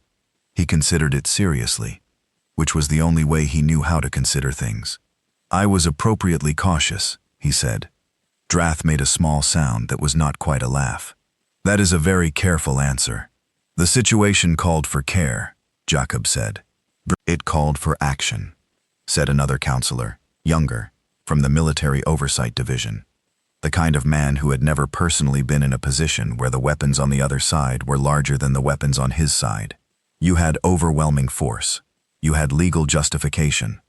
He considered it seriously, which was the only way he knew how to consider things. "I was appropriately cautious," he said. Drath made a small sound that was not quite a laugh. "That is a very careful answer. The situation called for care," Jacob said. "It called for action," said another counselor, younger, from the Military Oversight Division. The kind of man who had never personally been in a position where the weapons on the other side were larger than the weapons on his side. "You had overwhelming force. You had legal justification.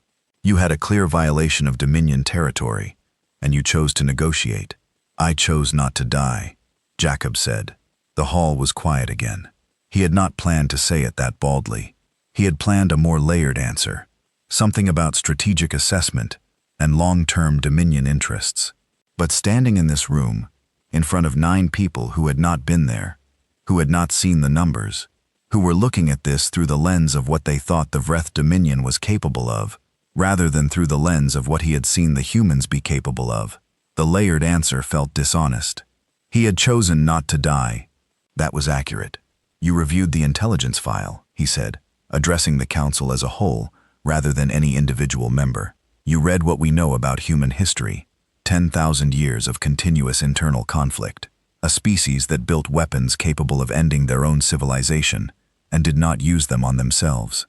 You had a clear violation of Dominion territory, and you chose to negotiate. I chose not to die," Jacob said. The hall was quiet again. He had not planned to say it that baldly. He had planned a more layered answer, something about strategic assessment and long-term Dominion interests. But standing in this room, in front of 9 people who had not been there, who had not seen the numbers, who were looking at this through the lens of what they thought the Vreth Dominion was capable of, rather than through the lens of what he had seen the humans be capable of. The layered answer felt dishonest. He had chosen not to die. That was accurate. You reviewed the intelligence file, he said, addressing the council as a whole rather than any individual member. You read what we know about human history. 10,000 years of continuous internal conflict. A species that built weapons capable of ending their own civilization and did not use them on themselves.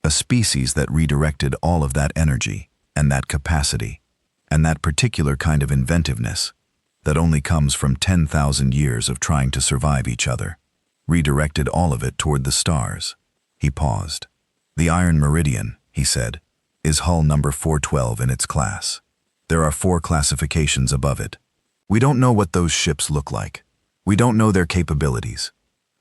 A species that redirected all of that energy and that capacity and that particular kind of inventiveness that only comes from 10,000 years of trying to survive each other, redirected all of it toward the stars. He paused. The Iron Meridian, he said, is hull number 412 in its class. There are 4 classifications above it. We don't know what those ships look like. We don't know their capabilities.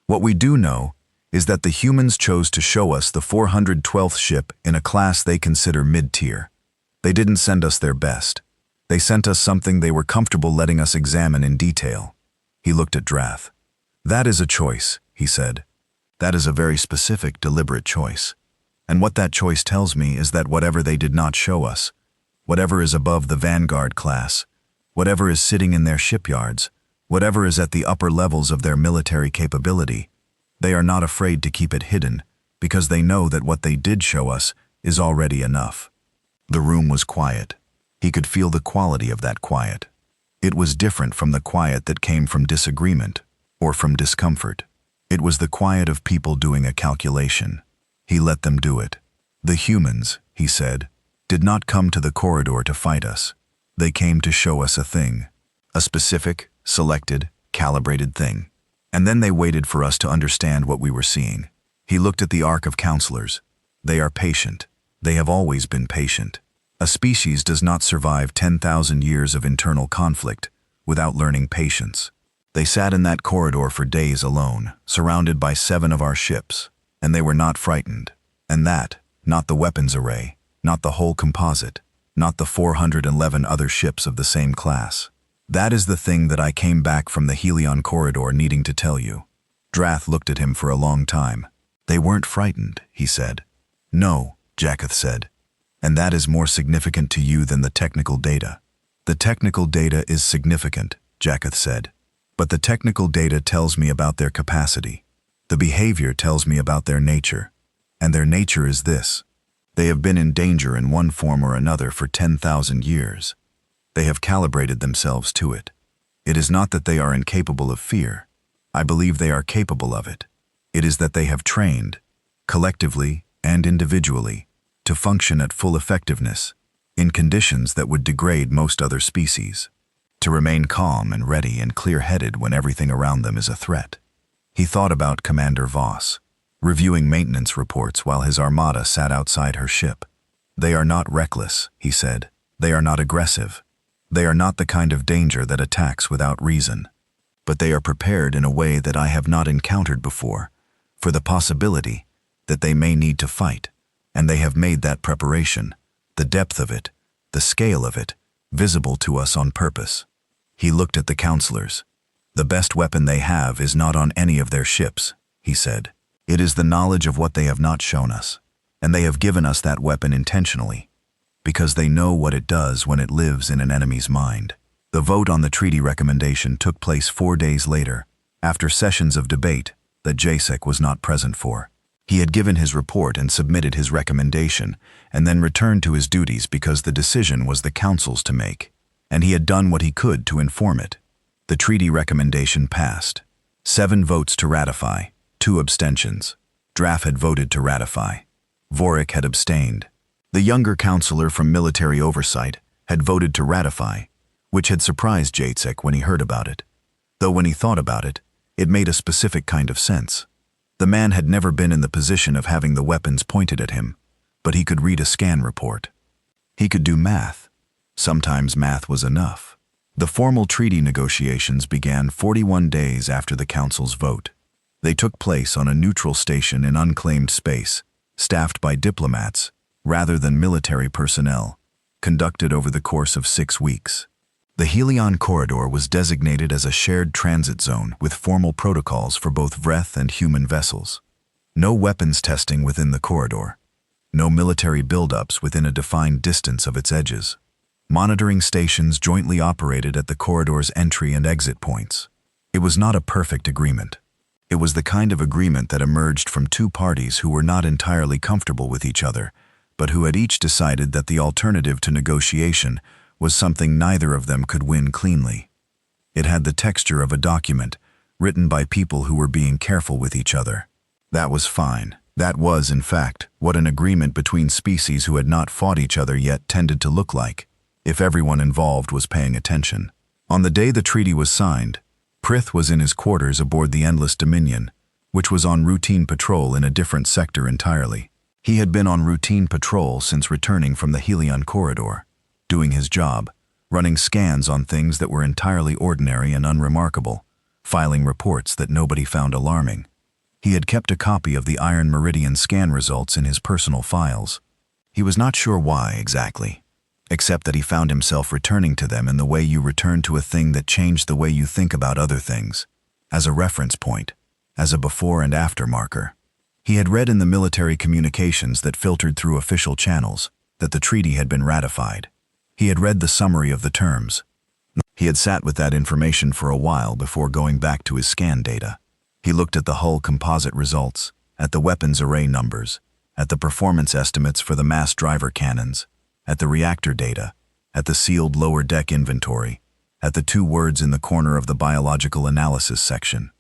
What we do know is that the humans chose to show us the 412th ship in a class they consider mid-tier. They didn't send us their best. They sent us something they were comfortable letting us examine in detail. He looked at Drath. That is a choice, he said. That is a very specific, deliberate choice. And what that choice tells me is that whatever they did not show us, whatever is above the Vanguard class, whatever is sitting in their shipyards, whatever is at the upper levels of their military capability, they are not afraid to keep it hidden because they know that what they did show us is already enough. The room was quiet. He could feel the quality of that quiet. It was different from the quiet that came from disagreement or from discomfort. It was the quiet of people doing a calculation. He let them do it. The humans, he said, did not come to the corridor to fight us. They came to show us a thing, a specific, selected, calibrated thing. And then they waited for us to understand what we were seeing. He looked at the arc of counselors. They are patient. They have always been patient. A species does not survive 10,000 years of internal conflict without learning patience. They sat in that corridor for days alone, surrounded by 7 of our ships, and they were not frightened. And that, not the weapons array, not the whole composite, not the 411 other ships of the same class. That is the thing that I came back from the Helion corridor needing to tell you. Drath looked at him for a long time. They weren't frightened, he said. No, Jakoth said. And that is more significant to you than the technical data. The technical data is significant, Jakoth said. But the technical data tells me about their capacity. The behavior tells me about their nature. And their nature is this. They have been in danger in one form or another for 10,000 years. They have calibrated themselves to it. It is not that they are incapable of fear. I believe they are capable of it. It is that they have trained, collectively and individually, to function at full effectiveness, in conditions that would degrade most other species, to remain calm and ready and clear-headed when everything around them is a threat. He thought about Commander Voss, reviewing maintenance reports while his armada sat outside her ship. They are not reckless, he said. They are not aggressive. They are not the kind of danger that attacks without reason. But they are prepared in a way that I have not encountered before, for the possibility that they may need to fight, and they have made that preparation, the depth of it, the scale of it, visible to us on purpose. He looked at the counselors. The best weapon they have is not on any of their ships, he said. It is the knowledge of what they have not shown us, and they have given us that weapon intentionally, because they know what it does when it lives in an enemy's mind. The vote on the treaty recommendation took place 4 days later, after sessions of debate that Jacek was not present for. He had given his report and submitted his recommendation, and then returned to his duties because the decision was the council's to make, and he had done what he could to inform it. The treaty recommendation passed. 7 votes to ratify, 2 abstentions. Drath had voted to ratify. Vorik had abstained. The younger counselor from military oversight had voted to ratify, which had surprised Jacek when he heard about it. Though when he thought about it, it made a specific kind of sense. The man had never been in the position of having the weapons pointed at him, but he could read a scan report. He could do math. Sometimes math was enough. The formal treaty negotiations began 41 days after the council's vote. They took place on a neutral station in unclaimed space, staffed by diplomats rather than military personnel, conducted over the course of 6 weeks. The Helion corridor was designated as a shared transit zone with formal protocols for both Vreth and human vessels. No weapons testing within the corridor. No military buildups within a defined distance of its edges. Monitoring stations jointly operated at the corridor's entry and exit points. It was not a perfect agreement. It was the kind of agreement that emerged from two parties who were not entirely comfortable with each other, but who had each decided that the alternative to negotiation was something neither of them could win cleanly. It had the texture of a document, written by people who were being careful with each other. That was fine. That was, in fact, what an agreement between species who had not fought each other yet tended to look like, if everyone involved was paying attention. On the day the treaty was signed, Prith was in his quarters aboard the Endless Dominion, which was on routine patrol in a different sector entirely. He had been on routine patrol since returning from the Helion corridor, doing his job, running scans on things that were entirely ordinary and unremarkable, filing reports that nobody found alarming. He had kept a copy of the Iron Meridian scan results in his personal files. He was not sure why exactly, except that he found himself returning to them in the way you return to a thing that changed the way you think about other things, as a reference point, as a before and after marker. He had read in the military communications that filtered through official channels that the treaty had been ratified. He had read the summary of the terms. He had sat with that information for a while before going back to his scan data. He looked at the hull composite results, at the weapons array numbers, at the performance estimates for the mass driver cannons, at the reactor data, at the sealed lower deck inventory, at the two words in the corner of the biological analysis section.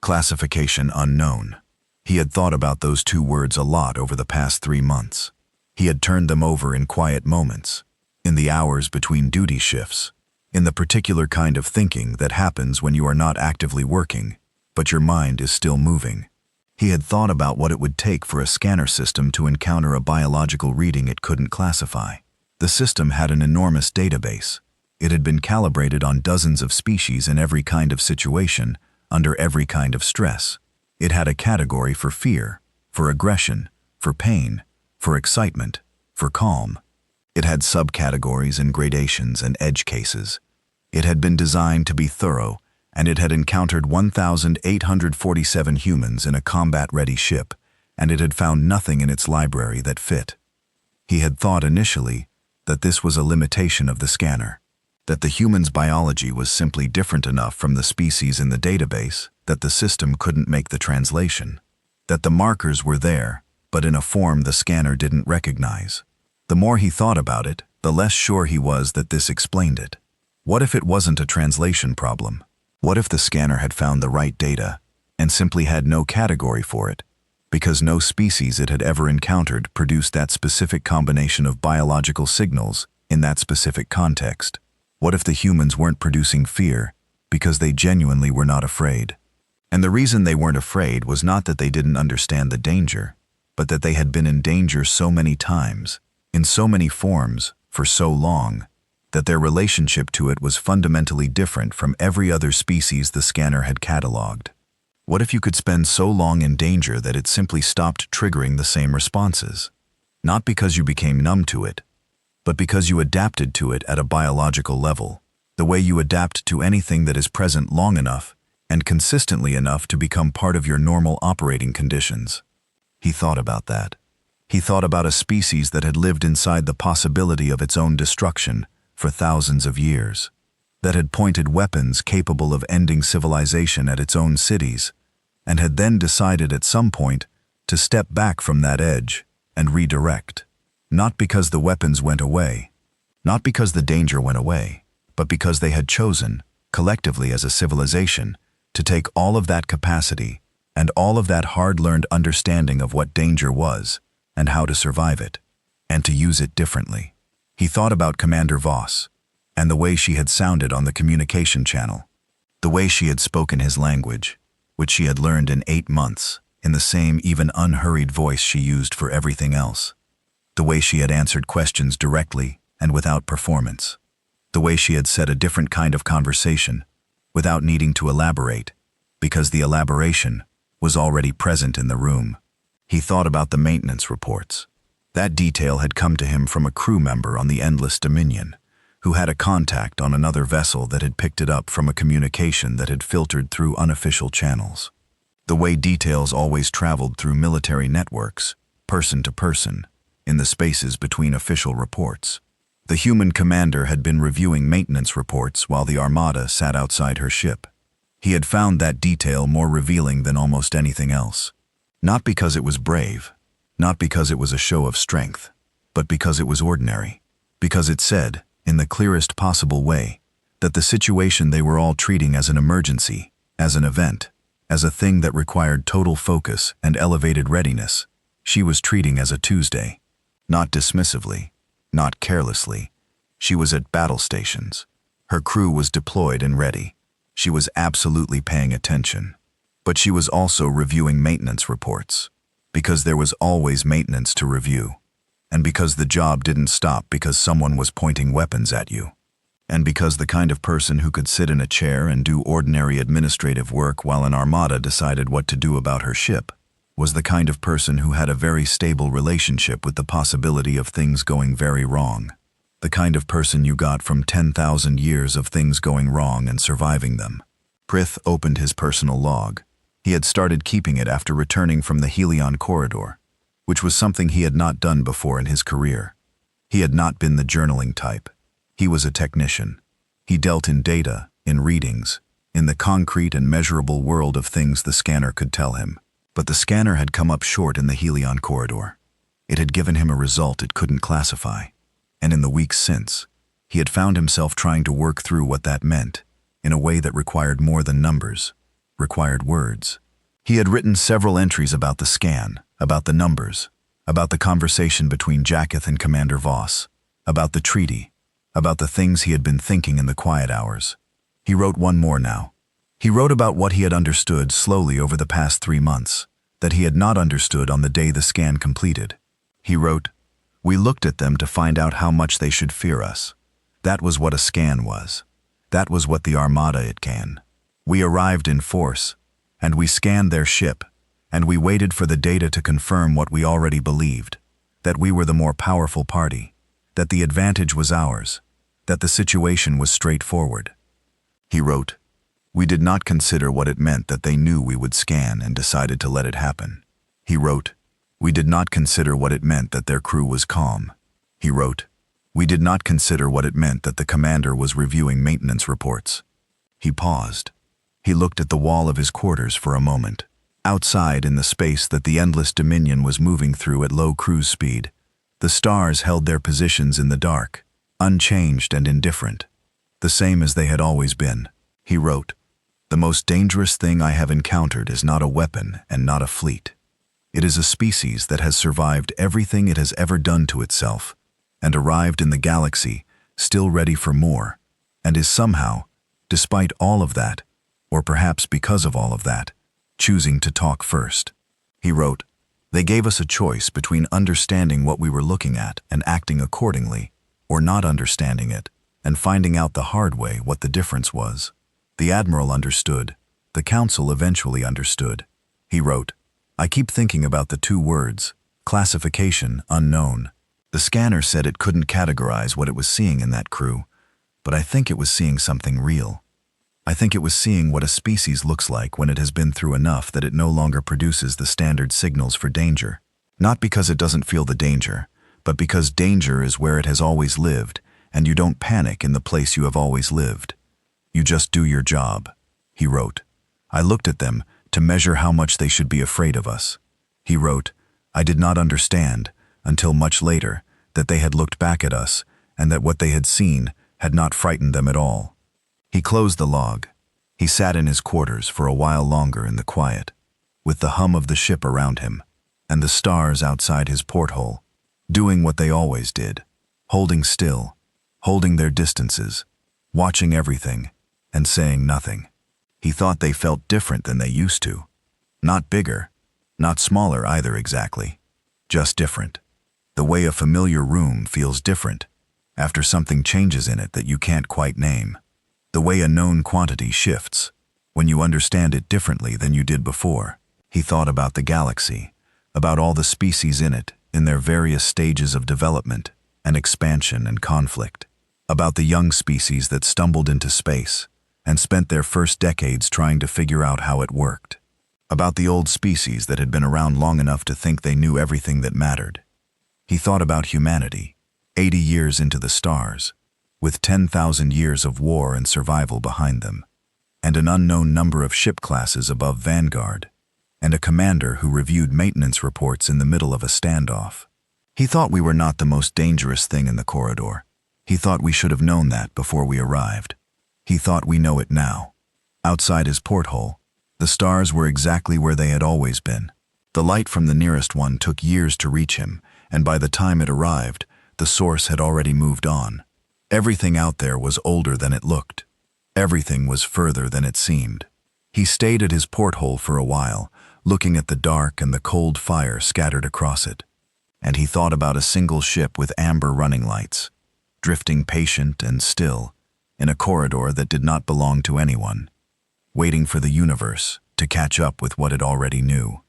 Classification unknown. He had thought about those two words a lot over the past 3 months. He had turned them over in quiet moments, in the hours between duty shifts, in the particular kind of thinking that happens when you are not actively working, but your mind is still moving. He had thought about what it would take for a scanner system to encounter a biological reading it couldn't classify. The system had an enormous database. It had been calibrated on dozens of species in every kind of situation, under every kind of stress. It had a category for fear, for aggression, for pain, for excitement, for calm. It had subcategories and gradations and edge cases. It had been designed to be thorough, and it had encountered 1,847 humans in a combat-ready ship, and it had found nothing in its library that fit. He had thought initially that this was a limitation of the scanner, that the human's biology was simply different enough from the species in the database that the system couldn't make the translation, that the markers were there, but in a form the scanner didn't recognize. The more he thought about it, the less sure he was that this explained it. What if it wasn't a translation problem? What if the scanner had found the right data and simply had no category for it, because no species it had ever encountered produced that specific combination of biological signals in that specific context? What if the humans weren't producing fear because they genuinely were not afraid? And the reason they weren't afraid was not that they didn't understand the danger, but that they had been in danger so many times, in so many forms, for so long, that their relationship to it was fundamentally different from every other species the scanner had cataloged. What if you could spend so long in danger that it simply stopped triggering the same responses? Not because you became numb to it, but because you adapted to it at a biological level, the way you adapt to anything that is present long enough and consistently enough to become part of your normal operating conditions. He thought about that. He thought about a species that had lived inside the possibility of its own destruction for thousands of years, that had pointed weapons capable of ending civilization at its own cities, and had then decided at some point to step back from that edge and redirect. Not because the weapons went away, not because the danger went away, but because they had chosen, collectively as a civilization, to take all of that capacity and all of that hard-learned understanding of what danger was and how to survive it, and to use it differently. He thought about Commander Voss, and the way she had sounded on the communication channel, the way she had spoken his language, which she had learned in 8 months, in the same even unhurried voice she used for everything else, the way she had answered questions directly and without performance, the way she had said a different kind of conversation, without needing to elaborate, because the elaboration was already present in the room. He thought about the maintenance reports. That detail had come to him from a crew member on the Endless Dominion, who had a contact on another vessel that had picked it up from a communication that had filtered through unofficial channels. The way details always traveled through military networks, person to person, in the spaces between official reports. The human commander had been reviewing maintenance reports while the Armada sat outside her ship. He had found that detail more revealing than almost anything else. Not because it was brave, not because it was a show of strength, but because it was ordinary. Because it said, in the clearest possible way, that the situation they were all treating as an emergency, as an event, as a thing that required total focus and elevated readiness, she was treating as a Tuesday. Not dismissively, not carelessly. She was at battle stations. Her crew was deployed and ready. She was absolutely paying attention. But she was also reviewing maintenance reports, because there was always maintenance to review, and because the job didn't stop because someone was pointing weapons at you, and because the kind of person who could sit in a chair and do ordinary administrative work while an armada decided what to do about her ship was the kind of person who had a very stable relationship with the possibility of things going very wrong. The kind of person you got from 10,000 years of things going wrong and surviving them. Prith opened his personal log. He had started keeping it after returning from the Helion corridor, which was something he had not done before in his career. He had not been the journaling type. He was a technician. He dealt in data, in readings, in the concrete and measurable world of things the scanner could tell him. But the scanner had come up short in the Helion corridor. It had given him a result it couldn't classify. And in the weeks since, he had found himself trying to work through what that meant, in a way that required more than numbers, required words. He had written several entries about the scan, about the numbers, about the conversation between Jacketh and Commander Voss, about the treaty, about the things he had been thinking in the quiet hours. He wrote one more now. He wrote about what he had understood slowly over the past 3 months, that he had not understood on the day the scan completed. He wrote, "We looked at them to find out how much they should fear us. That was what a scan was. That was what the Armada it can. We arrived in force, and we scanned their ship, and we waited for the data to confirm what we already believed, that we were the more powerful party, that the advantage was ours, that the situation was straightforward." He wrote, "We did not consider what it meant that they knew we would scan and decided to let it happen." He wrote, "We did not consider what it meant that their crew was calm." He wrote, "We did not consider what it meant that the commander was reviewing maintenance reports." He paused. He looked at the wall of his quarters for a moment. Outside, in the space that the endless Dominion was moving through at low cruise speed, the stars held their positions in the dark, unchanged and indifferent, the same as they had always been. He wrote, "The most dangerous thing I have encountered is not a weapon and not a fleet. It is a species that has survived everything it has ever done to itself, and arrived in the galaxy, still ready for more, and is somehow, despite all of that, or perhaps because of all of that, choosing to talk first." He wrote, "They gave us a choice between understanding what we were looking at and acting accordingly, or not understanding it, and finding out the hard way what the difference was. The Admiral understood. The Council eventually understood." He wrote, "I keep thinking about the 2 words, classification, unknown. The scanner said it couldn't categorize what it was seeing in that crew, but I think it was seeing something real. I think it was seeing what a species looks like when it has been through enough that it no longer produces the standard signals for danger. Not because it doesn't feel the danger, but because danger is where it has always lived, and you don't panic in the place you have always lived. You just do your job." He wrote, "I looked at them to measure how much they should be afraid of us." He wrote, "I did not understand, until much later, that they had looked back at us, and that what they had seen had not frightened them at all." He closed the log. He sat in his quarters for a while longer in the quiet, with the hum of the ship around him, and the stars outside his porthole, doing what they always did, holding still, holding their distances, watching everything, and saying nothing. He thought they felt different than they used to. Not bigger, not smaller either exactly, just different. The way a familiar room feels different after something changes in it that you can't quite name. The way a known quantity shifts when you understand it differently than you did before. He thought about the galaxy, about all the species in it, in their various stages of development and expansion and conflict. about the young species that stumbled into space and spent their first decades trying to figure out how it worked, about the old species that had been around long enough to think they knew everything that mattered. He thought about humanity, 80 years into the stars, with 10,000 years of war and survival behind them, and an unknown number of ship classes above Vanguard, and a commander who reviewed maintenance reports in the middle of a standoff. He thought we were not the most dangerous thing in the corridor. He thought we should have known that before we arrived. He thought we know it now. Outside his porthole, the stars were exactly where they had always been. The light from the nearest one took years to reach him, and by the time it arrived, the source had already moved on. Everything out there was older than it looked. Everything was further than it seemed. He stayed at his porthole for a while, looking at the dark and the cold fire scattered across it. And he thought about a single ship with amber running lights, drifting patient and still, in a corridor that did not belong to anyone, waiting for the universe to catch up with what it already knew.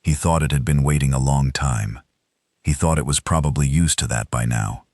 He thought it had been waiting a long time. He thought it was probably used to that by now.